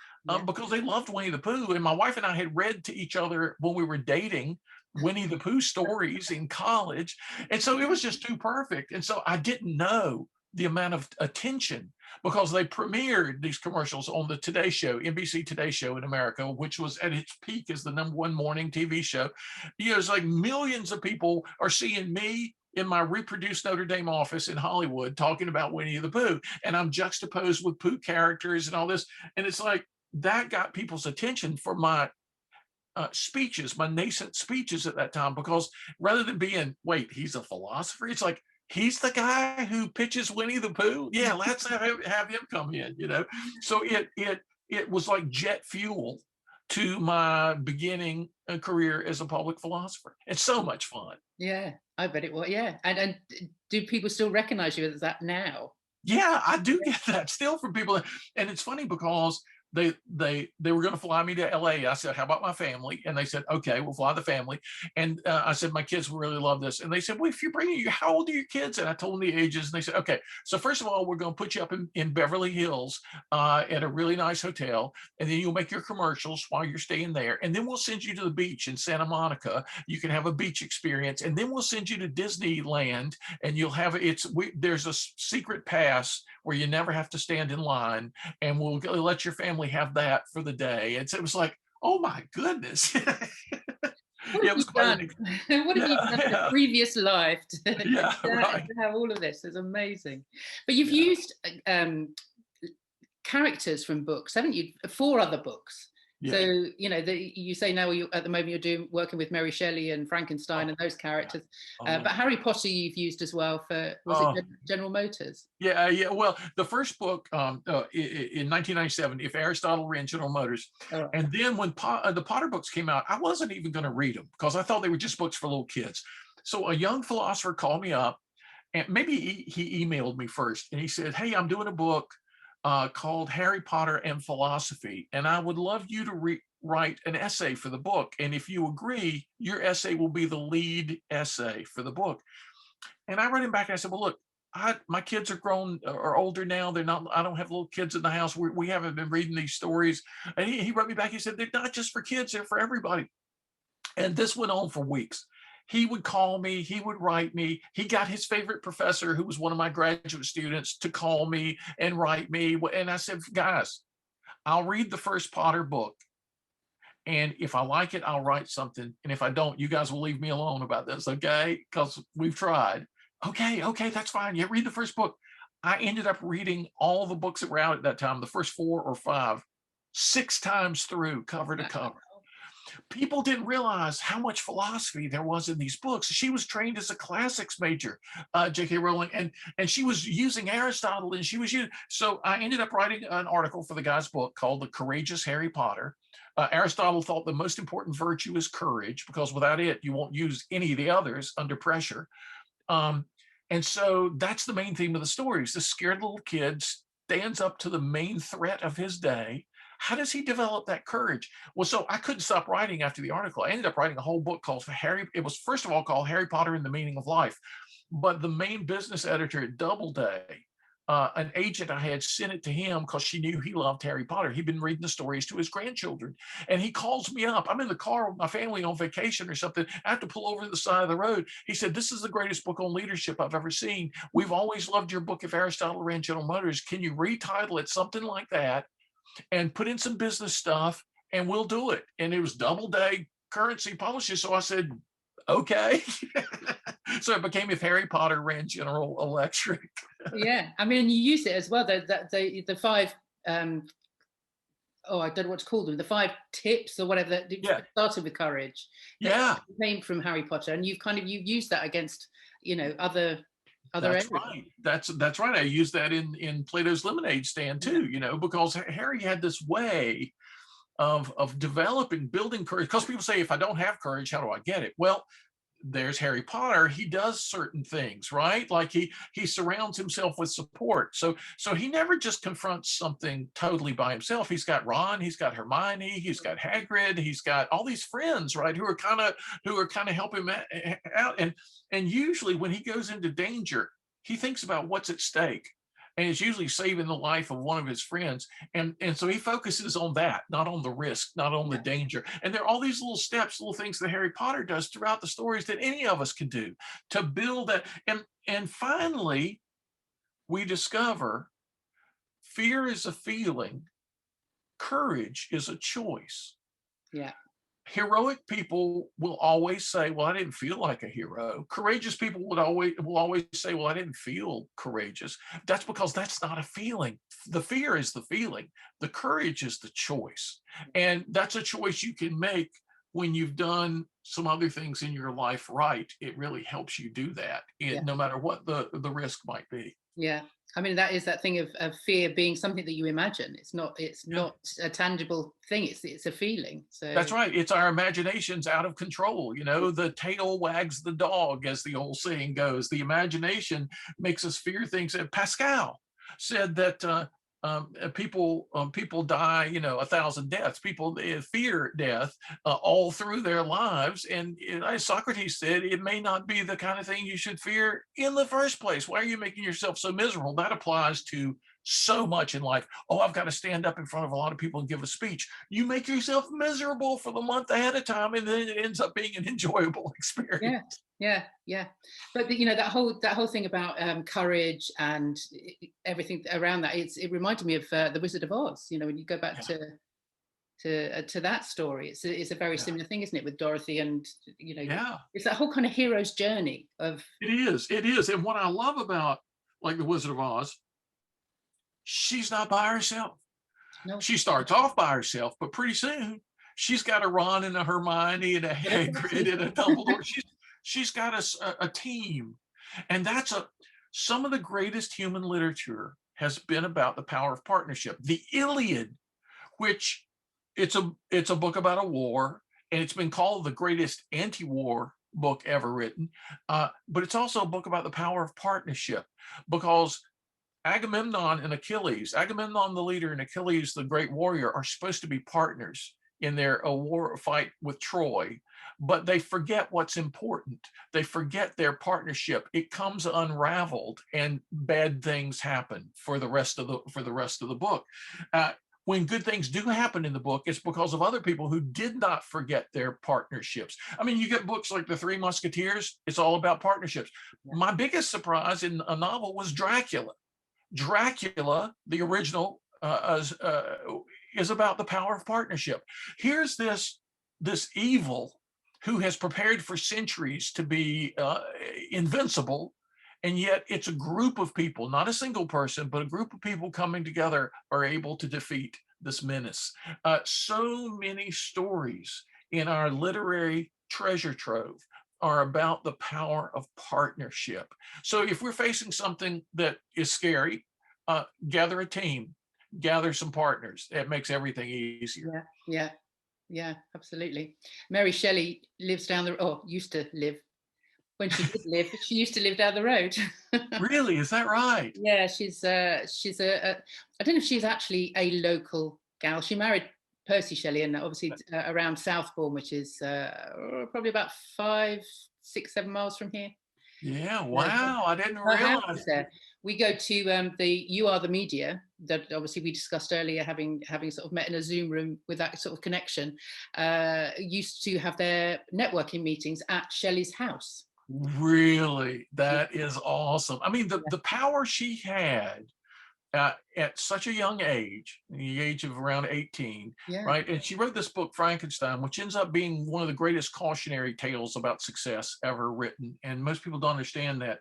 because they loved Winnie the Pooh. And my wife and I had read to each other when we were dating Winnie the Pooh stories in college. And so it was just too perfect. And so I didn't know the amount of attention, because they premiered these commercials on the Today Show, NBC Today Show in America, which was at its peak as the #1 morning TV show. You know, it's like millions of people are seeing me in my reproduced Notre Dame office in Hollywood talking about Winnie the Pooh, and I'm juxtaposed with Pooh characters and all this. And it's like that got people's attention for my speeches, my nascent speeches at that time, because rather than being, wait, he's a philosopher, it's like, he's the guy who pitches Winnie the Pooh. Yeah, let's have him come in, you know. So it was like jet fuel to my beginning career as a public philosopher. It's so much fun. Yeah, I bet it was. Yeah, and do people still recognize you as that now? Yeah, I do get that still from people, and it's funny because they were going to fly me to LA. I said, how about my family? And they said, okay, we'll fly the family. And I said, my kids will really love this. And they said, well, if you're bringing you, how old are your kids? And I told them the ages. And they said, okay, so first of all, we're going to put you up in Beverly Hills at a really nice hotel. And then you'll make your commercials while you're staying there. And then we'll send you to the beach in Santa Monica. You can have a beach experience. And then we'll send you to Disneyland, and you'll have, there's a secret pass where you never have to stand in line, and we'll let your family have that for the day. And so it was like, oh my goodness. What Yeah, have it you was quite done? an What have you yeah, done in a yeah, previous life yeah, to right. have all of this? It's amazing. But you've Yeah, used characters from books, haven't you? 4 other books. yeah. So, you know, you say now at the moment you're working with Mary Shelley and Frankenstein Oh, and those yeah. characters. Oh, But Harry Potter you've used as well for, was it oh, General Motors? yeah, yeah. Well, the first book in 1997, If Aristotle Ran General Motors, Oh, and then when the Potter books came out, I wasn't even going to read them because I thought they were just books for little kids. So a young philosopher called me up, and maybe he emailed me first, and he said, "Hey, I'm doing a book called Harry Potter and Philosophy, and I would love you to write an essay for the book. And if you agree, your essay will be the lead essay for the book." And I wrote him back and I said, "Well, look, my kids are grown or older now. They're not, I don't have little kids in the house. We haven't been reading these stories." And he wrote me back. He said, "They're not just for kids, they're for everybody." And this went on for weeks. He would call me, he would write me. He got his favorite professor, who was one of my graduate students, to call me and write me. And I said, "Guys, I'll read the first Potter book. And if I like it, I'll write something. And if I don't, you guys will leave me alone about this, okay? Because we've tried." "Okay, okay, that's fine. Yeah, read the first book." I ended up reading all the books that were out at that time, the first 4 or 5, 6 times through, cover to wow. cover. People didn't realize how much philosophy there was in these books. She was trained as a classics major, JK Rowling, and she was using Aristotle, and she was using. So I ended up writing an article for the guy's book called "The Courageous Harry Potter." Aristotle thought the most important virtue is courage, because without it, you won't use any of the others under pressure. Um, and so that's the main theme of the stories. The scared little kid stands up to the main threat of his day. How does he develop that courage? Well, so I couldn't stop writing after the article. I ended up writing a whole book called it was first of all called Harry Potter and the Meaning of Life. But the main business editor at Doubleday, an agent I had, sent it to him because she knew he loved Harry Potter. He'd been reading the stories to his grandchildren. And he calls me up. I'm in the car with my family on vacation or something. I have to pull over to the side of the road. He said, "This is the greatest book on leadership I've ever seen. We've always loved your book, If Aristotle Ran General Motors. Can you retitle it something like that and put in some business stuff, and we'll do it?" And it was Doubleday Currency Publishers. So I said, "Okay." So it became If Harry Potter Ran General Electric. Yeah, I mean, you use it as well. The 5 oh, I don't know what to call them, the 5 tips or whatever that Yeah. started with courage, that Yeah. came from Harry Potter, and you've used that against, you know, other That's areas. right. That's right. I use that in Plato's Lemonade Stand Yeah, too, because Harry had this way of developing, building courage. Because people say, if I don't have courage, how do I get it? Well, there's Harry Potter. He does certain things, right? Like he surrounds himself with support. So he never just confronts something totally by himself. He's got Ron, he's got Hermione, he's got Hagrid, he's got all these friends, right? Who are kind of helping him out. And usually when he goes into danger, he thinks about what's at stake. And it's usually saving the life of one of his friends. And so he focuses on that, not on the risk, not on the yeah, danger. And there are all these little steps, little things that Harry Potter does throughout the stories that any of us can do to build that. And finally, we discover fear is a feeling, courage is a choice. yeah, Heroic people will always say, "Well, I didn't feel like a hero." Courageous people will always say, "Well, I didn't feel courageous." That's because that's not a feeling. The fear is the feeling. The courage is the choice. And that's a choice you can make when you've done some other things in your life right. It really helps you do that, yeah. no matter what the risk might be. Yeah, I mean, that is that thing of fear being something that you imagine. It's Yeah. not a tangible thing. It's a feeling. So That's right. It's our imaginations out of control. The tail wags the dog, as the old saying goes. The imagination makes us fear things. Pascal said that people die, 1,000 deaths. People fear death all through their lives. And as Socrates said, it may not be the kind of thing you should fear in the first place. Why are you making yourself so miserable? That applies to so much in life. "Oh, I've got to stand up in front of a lot of people and give a speech." You make yourself miserable for the month ahead of time, and then it ends up being an enjoyable yeah, experience. yeah. But that whole thing about courage and everything around that. It reminded me of the Wizard of Oz. When you go back Yeah. to to that story. It's a very similar thing, isn't it, with Dorothy, and Yeah, it's that whole kind of hero's journey of. it is. And what I love about like the Wizard of Oz, she's not by herself. No. She starts off by herself, but pretty soon she's got a Ron and a Hermione and a Hagrid and a Dumbledore. She's got a team, and some of the greatest human literature has been about the power of partnership. The Iliad, which it's a book about a war, and it's been called the greatest anti-war book ever written, but it's also a book about the power of partnership, because Agamemnon and Achilles, Agamemnon the leader and Achilles the great warrior, are supposed to be partners in their war fight with Troy, but they forget what's important. They forget their partnership. It comes unraveled, and bad things happen for the rest of the book. When good things do happen in the book, it's because of other people who did not forget their partnerships. I mean, you get books like The Three Musketeers, it's all about partnerships. Yeah. My biggest surprise in a novel was Dracula. Dracula, the original, is about the power of partnership. Here's this evil who has prepared for centuries to be invincible, and yet it's a group of people, not a single person, but a group of people coming together are able to defeat this menace. So many stories in our literary treasure trove are about the power of partnership. So if we're facing something that is scary, gather a team, gather some partners. It makes everything easier. Yeah, absolutely. Mary Shelley lives used to live. When she did live, she used to live down the road. Really? Is that right? Yeah, she's I don't know if she's actually a local gal. She married Percy Shelley, and obviously around Southbourne, which is probably about 5, 6, 7 miles from here. Yeah, wow, I didn't realize that. We go to the You Are the Media that obviously we discussed earlier, having sort of met in a Zoom room with that sort of connection, used to have their networking meetings at Shelley's house. Really? That is awesome. I mean, the power she had at such a young age, the age of around 18, right? And she wrote this book, Frankenstein, which ends up being one of the greatest cautionary tales about success ever written. And most people don't understand that.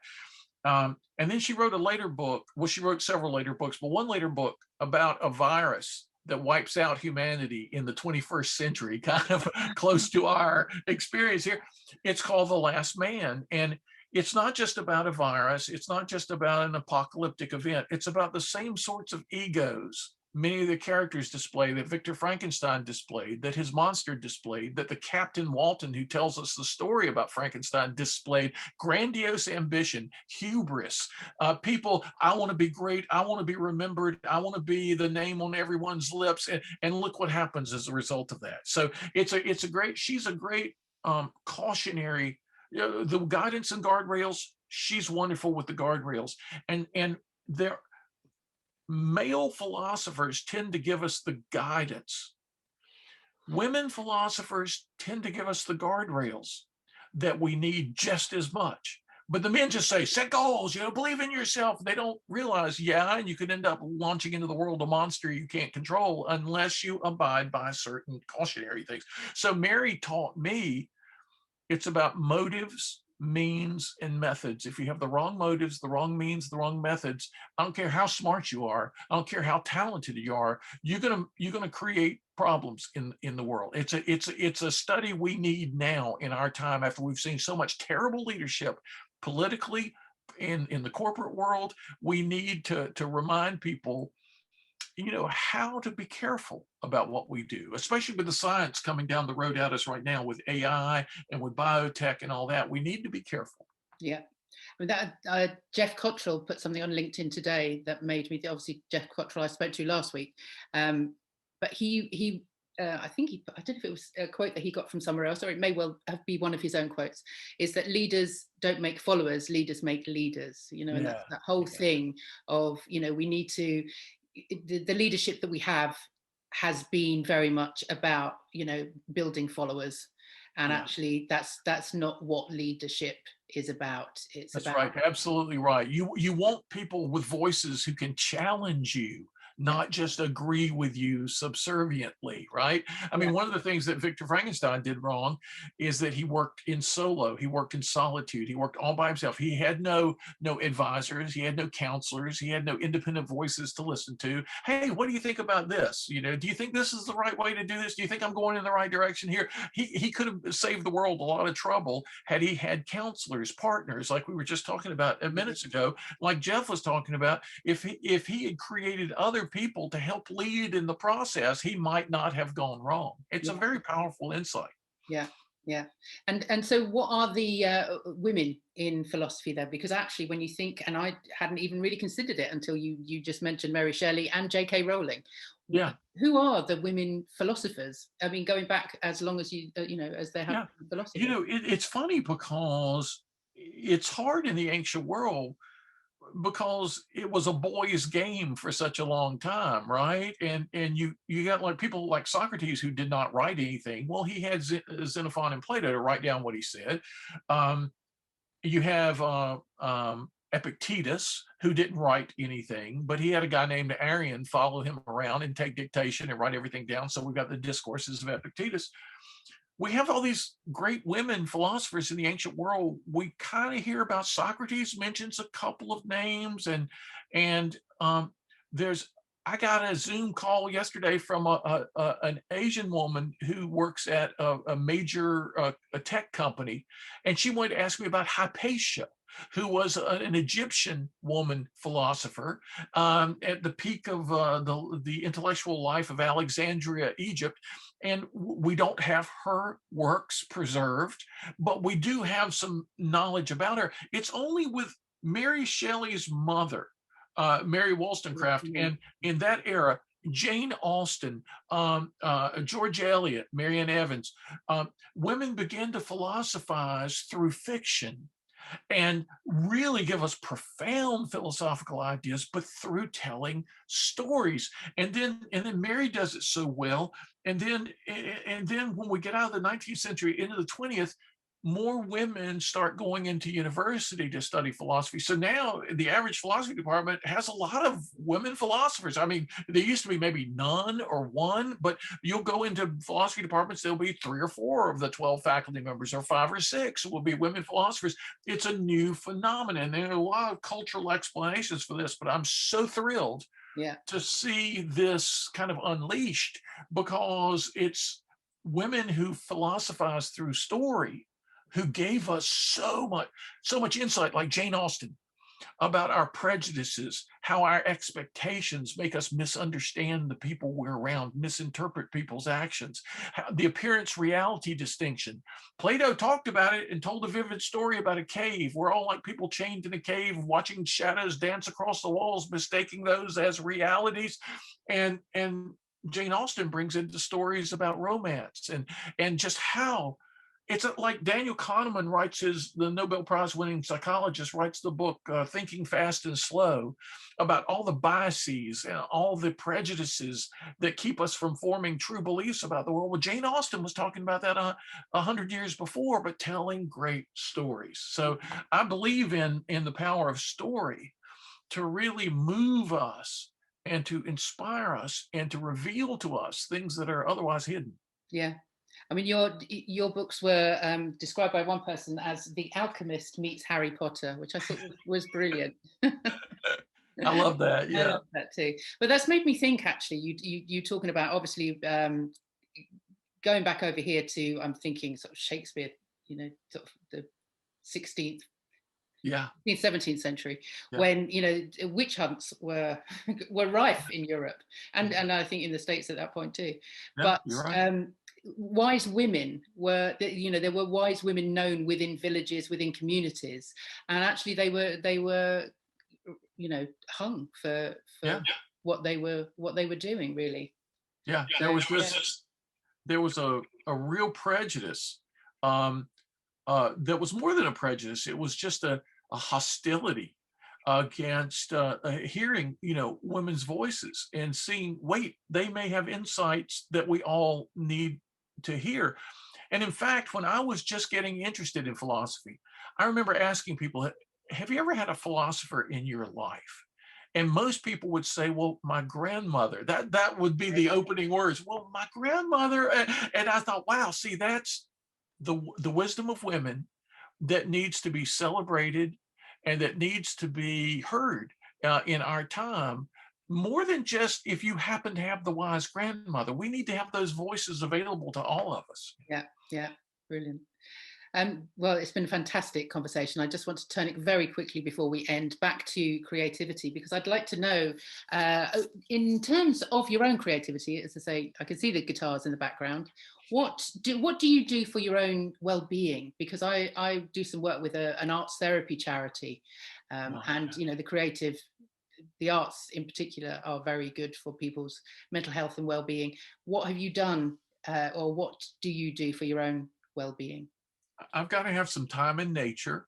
And then she wrote a later book. Well, she wrote several later books, but one later book about a virus that wipes out humanity in the 21st century, kind of close to our experience here. It's called The Last Man. And it's not just about a virus. It's not just about an apocalyptic event. It's about the same sorts of egos many of the characters display, that Victor Frankenstein displayed, that his monster displayed, that the Captain Walton, who tells us the story about Frankenstein, displayed. Grandiose ambition, hubris, people, I want to be great, I want to be remembered, I want to be the name on everyone's lips, and look what happens as a result of that. So she's a great cautionary, the guidance and guardrails, she's wonderful with the guardrails. And there, male philosophers tend to give us the guidance. Women philosophers tend to give us the guardrails that we need just as much. But the men just say, set goals, believe in yourself. They don't realize, and you could end up launching into the world a monster you can't control unless you abide by certain cautionary things. So Mary taught me it's about motives, means, and methods. If you have the wrong motives, the wrong means, the wrong methods, I don't care how smart you are, I don't care how talented you are, you're gonna create problems in the world. It's a study we need now in our time, after we've seen so much terrible leadership politically in the corporate world. We need to remind people how to be careful about what we do, especially with the science coming down the road at us right now with AI and with biotech and all that. We need to be careful. Yeah. I mean, that Jeff Cottrell put something on LinkedIn today that made me, obviously Jeff Cottrell I spoke to last week, but he I think I don't know if it was a quote that he got from somewhere else, or it may well be one of his own quotes, is that leaders don't make followers, leaders make leaders, and that whole thing of, we need to, the leadership that we have has been very much about, building followers. And actually that's not what leadership is about. That's right. Absolutely right. You want people with voices who can challenge you, not just agree with you subserviently, right? I mean, one of the things that Victor Frankenstein did wrong is that he worked in solo, he worked in solitude, he worked all by himself. He had no advisors, he had no counselors, he had no independent voices to listen to. Hey, what do you think about this? You know, do you think this is the right way to do this? Do you think I'm going in the right direction here? He could have saved the world a lot of trouble had he had counselors, partners, like we were just talking about minutes ago, like Jeff was talking about. If he had created other people to help lead in the process, he might not have gone wrong. It's a very powerful insight. Yeah. Yeah. And so what are the women in philosophy then? Because actually when you think, and I hadn't even really considered it until you just mentioned Mary Shelley and JK Rowling. Yeah. Who are the women philosophers? I mean, going back as long as as there have been philosophers. You know, it's funny because it's hard in the ancient world because it was a boys' game for such a long time, right? And you got like people like Socrates who did not write anything. Well, he had Xenophon and Plato to write down what he said. You have Epictetus, who didn't write anything, but he had a guy named Arion follow him around and take dictation and write everything down. So we've got the discourses of Epictetus. We have all these great women philosophers in the ancient world. We kind of hear about Socrates mentions a couple of names, and there's I got a Zoom call yesterday from an Asian woman who works at a major a tech company, and she wanted to ask me about Hypatia, who was an Egyptian woman philosopher at the peak of the intellectual life of Alexandria, Egypt. And we don't have her works preserved, but we do have some knowledge about her. It's only with Mary Shelley's mother, Mary Wollstonecraft, and in that era, Jane Austen, George Eliot, Marianne Evans, women began to philosophize through fiction and really give us profound philosophical ideas, but through telling stories. And then Mary does it so well. And then when we get out of the 19th century into the 20th, more women start going into university to study philosophy. So now the average philosophy department has a lot of women philosophers. I mean, there used to be maybe none or one, but you'll go into philosophy departments, there'll be 3 or 4 of the 12 faculty members, or 5 or 6 will be women philosophers. It's a new phenomenon. There are a lot of cultural explanations for this, but I'm so thrilled to see this kind of unleashed, because it's women who philosophize through story who gave us so much insight, like Jane Austen, about our prejudices, how our expectations make us misunderstand the people we're around, misinterpret people's actions, the appearance-reality distinction. Plato talked about it and told a vivid story about a cave. We're all like people chained in a cave, watching shadows dance across the walls, mistaking those as realities. And Jane Austen brings into stories about romance and just how it's like Daniel Kahneman the Nobel Prize winning psychologist writes the book Thinking Fast and Slow, about all the biases and all the prejudices that keep us from forming true beliefs about the world. Well, Jane Austen was talking about that 100 years before, but telling great stories. So I believe in the power of story to really move us and to inspire us and to reveal to us things that are otherwise hidden. Yeah. I mean, your books were described by one person as The Alchemist meets Harry Potter, which I thought was brilliant. I love that. Yeah, I love that too. But that's made me think. Actually, you talking about obviously going back over here to I'm thinking sort of Shakespeare, sort of the 16th. 17th century, when witch hunts were rife in Europe and I think in the States at that point too. But wise women were, there were wise women known within villages, within communities, and actually they were hung for what they were doing, really. There was a real prejudice that was more than a prejudice. It was just a hostility against hearing, women's voices and seeing, wait, they may have insights that we all need to hear. And in fact, when I was just getting interested in philosophy, I remember asking people, have you ever had a philosopher in your life? And most people would say, well, my grandmother, that would be the opening words. Well, my grandmother. And I thought, wow, see, that's the wisdom of women that needs to be celebrated and that needs to be heard in our time. More than just if you happen to have the wise grandmother, we need to have those voices available to all of us. Yeah, yeah, brilliant. Well, it's been a fantastic conversation. I just want to turn it very quickly before we end back to creativity, because I'd like to know, in terms of your own creativity, as I say, I can see the guitars in the background. What do you do for your own well-being? Because I do some work with an arts therapy charity, and you know, the arts in particular are very good for people's mental health and well-being. What have you done, or what do you do for your own well-being? I've got to have some time in nature.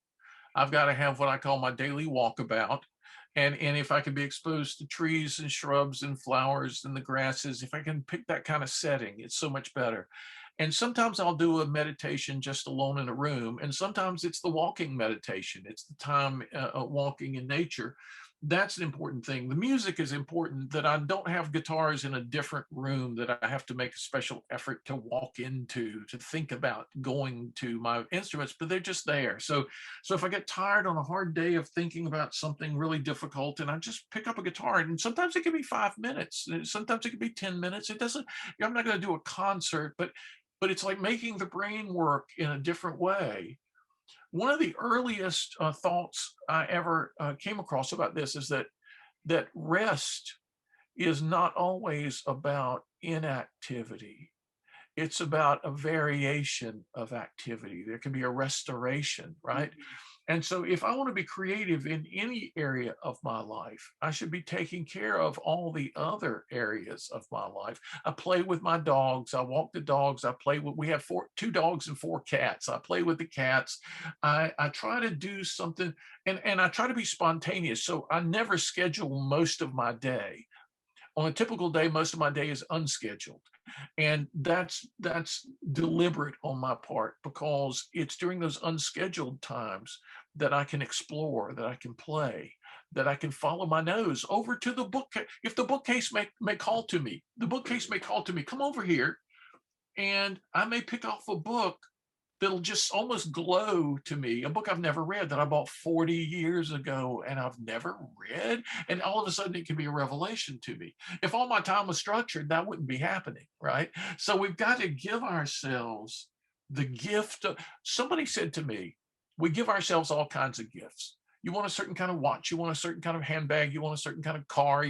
I've got to have what I call my daily walkabout. And if I can be exposed to trees and shrubs and flowers and the grasses, if I can pick that kind of setting, it's so much better. And sometimes I'll do a meditation just alone in a room. And sometimes it's the walking meditation. It's the time walking in nature. That's an important thing. The music is important, that I don't have guitars in a different room that I have to make a special effort to walk into, to think about going to my instruments, but they're just there. So if I get tired on a hard day of thinking about something really difficult, and I just pick up a guitar, and sometimes it can be 5 minutes, sometimes it can be 10 minutes. It doesn't, I'm not going to do a concert, but it's like making the brain work in a different way. One of the earliest thoughts I ever came across about this is that rest is not always about inactivity. It's about a variation of activity. There can be a restoration, right? And so if I want to be creative in any area of my life, I should be taking care of all the other areas of my life. I play with my dogs. I walk the dogs. We have 2 dogs and 4 cats. I play with the cats. I try to do something, and I try to be spontaneous. So I never schedule most of my day. On a typical day, most of my day is unscheduled. And that's deliberate on my part, because it's during those unscheduled times that I can explore, that I can play, that I can follow my nose over to the book. If the bookcase may call to me, come over here, and I may pick off a book that'll just almost glow to me, a book I've never read that I bought 40 years ago and I've never read. And all of a sudden it can be a revelation to me. If all my time was structured, that wouldn't be happening, right? So we've got to give ourselves the gift of, somebody said to me, we give ourselves all kinds of gifts. You want a certain kind of watch, you want a certain kind of handbag, you want a certain kind of car,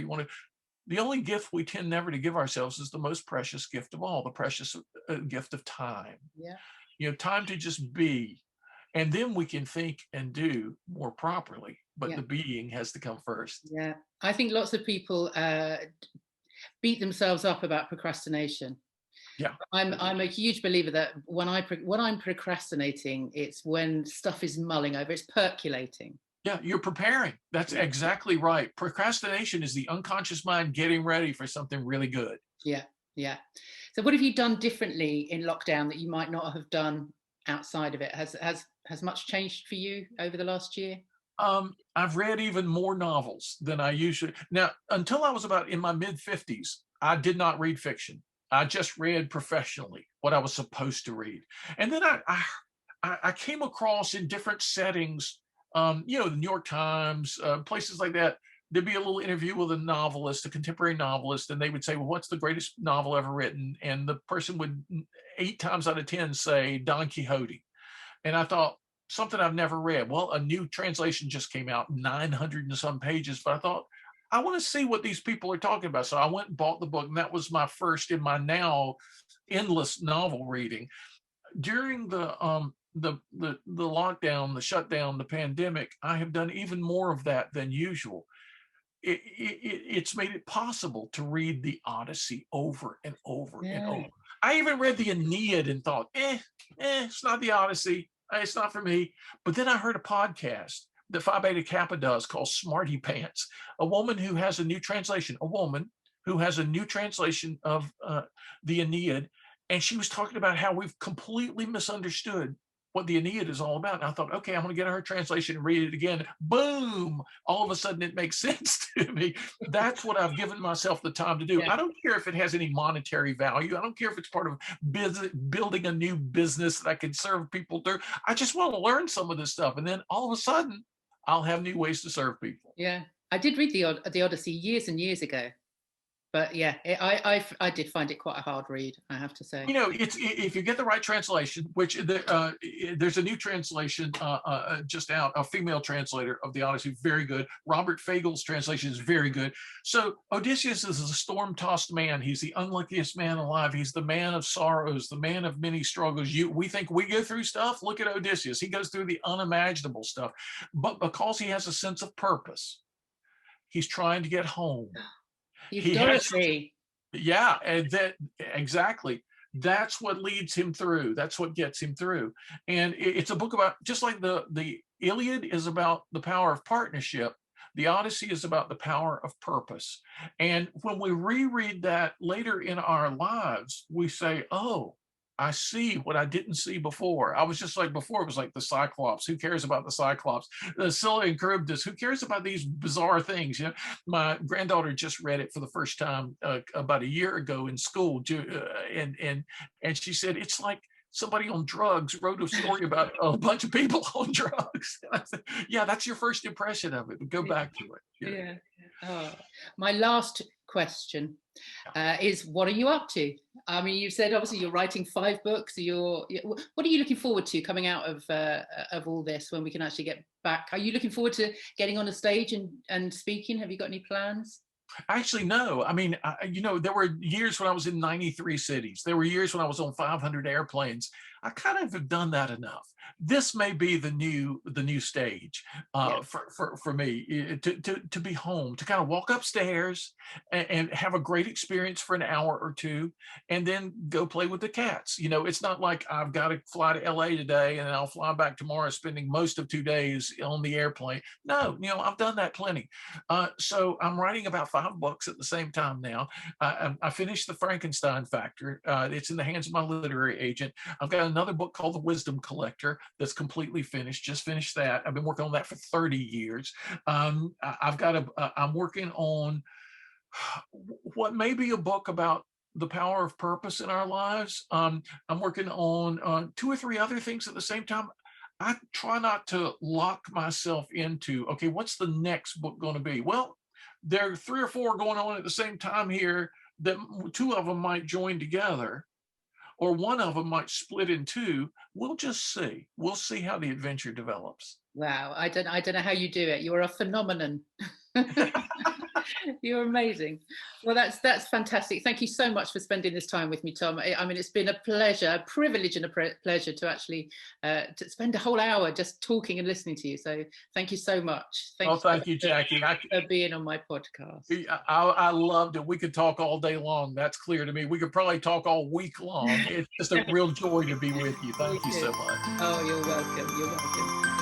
the only gift we tend never to give ourselves is the most precious gift of all, the precious gift of time. Yeah. Time to just be, and then we can think and do more properly, but the being has to come first. Yeah, I think lots of people beat themselves up about procrastination. Yeah, I'm a huge believer that when I'm procrastinating, it's when stuff is mulling over, it's percolating. Yeah, you're preparing. That's exactly right. Procrastination is the unconscious mind getting ready for something really good. Yeah, yeah. So what have you done differently in lockdown that you might not have done outside of it? Has much changed for you over the last year? I've read even more novels than I usually. Now, until I was about in my mid-50s, I did not read fiction. I just read professionally what I was supposed to read. And then I came across in different settings, the New York Times, places like that. There'd be a little interview with a novelist, a contemporary novelist, and they would say, well, what's the greatest novel ever written? And the person would 8 times out of 10 say Don Quixote. And I thought, something I've never read. Well, a new translation just came out, 900 and some pages, but I thought, I want to see what these people are talking about. So I went and bought the book, and that was my first in my now endless novel reading. During the lockdown, the shutdown, the pandemic, I have done even more of that than usual. It's made it possible to read the Odyssey over and over and over. I even read the Aeneid and thought, it's not the Odyssey. It's not for me. But then I heard a podcast that Phi Beta Kappa does called Smarty Pants, a woman who has a new translation of the Aeneid. And she was talking about how we've completely misunderstood what the Aeneid is all about. And I thought, okay, I'm going to get her translation and read it again. Boom! All of a sudden, it makes sense to me. That's what I've given myself the time to do. I don't care if it has any monetary value. I don't care if it's part of business, building a new business that I can serve people through. I just want to learn some of this stuff, and then all of a sudden, I'll have new ways to serve people. Yeah, I did read the Odyssey years and years ago. But yeah, I did find it quite a hard read, I have to say. You know, it's if you get the right translation, which there's a new translation just out, a female translator of the Odyssey, very good. Robert Fagel's translation is very good. So Odysseus is a storm-tossed man. He's the unluckiest man alive. He's the man of sorrows, the man of many struggles. We think we go through stuff. Look at Odysseus. He goes through the unimaginable stuff. But because he has a sense of purpose, he's trying to get home. Dorothy. Yeah, and that exactly. That's what leads him through. That's what gets him through. And it's a book about, just like the Iliad is about the power of partnership, the Odyssey is about the power of purpose. And when we reread that later in our lives, we say, oh, I see what I didn't see before. I was just like before, it was like the Cyclops. Who cares about the Cyclops? The Scylla and Charybdis. Who cares about these bizarre things? You know, my granddaughter just read it for the first time about a year ago in school, and she said it's like somebody on drugs wrote a story about a bunch of people on drugs. I said, yeah, that's your first impression of it. But go back to it. Yeah. Oh. My last question is, what are you up to? I mean, you said obviously you're writing 5 books. What are you looking forward to coming out of all this when we can actually get back? Are you looking forward to getting on a stage and speaking? Have you got any plans? Actually, no. I mean, you know, there were years when I was in 93 cities. There were years when I was on 500 airplanes. I kind of have done that enough. This may be the new stage for me, to be home, to kind of walk upstairs and have a great experience for an hour or two, and then go play with the cats. You know, it's not like I've got to fly to LA today and I'll fly back tomorrow, spending most of 2 days on the airplane. No, you know, I've done that plenty. So I'm writing about 5 books at the same time now. I finished The Frankenstein Factor. It's in the hands of my literary agent. I've got another book called The Wisdom Collector that's completely finished. Just finished that. I've been working on that for 30 years. I'm working on what may be a book about the power of purpose in our lives. I'm working on 2 or 3 other things at the same time. I try not to lock myself into, okay, what's the next book going to be? Well, there are 3 or 4 going on at the same time here that 2 of them might join together, or 1 of them might split in 2. We'll just see. We'll see how the adventure develops. Wow, I don't know how you do it. You're a phenomenon. You're amazing. Well, that's fantastic. Thank you so much for spending this time with me, Tom. I mean, it's been a pleasure, a privilege and a pleasure to actually to spend a whole hour just talking and listening to you. So thank you so much. Thank you, Jackie. For being on my podcast. I loved it. We could talk all day long. That's clear to me. We could probably talk all week long. It's just a real joy to be with you. Thank you so much. Oh, you're welcome. You're welcome.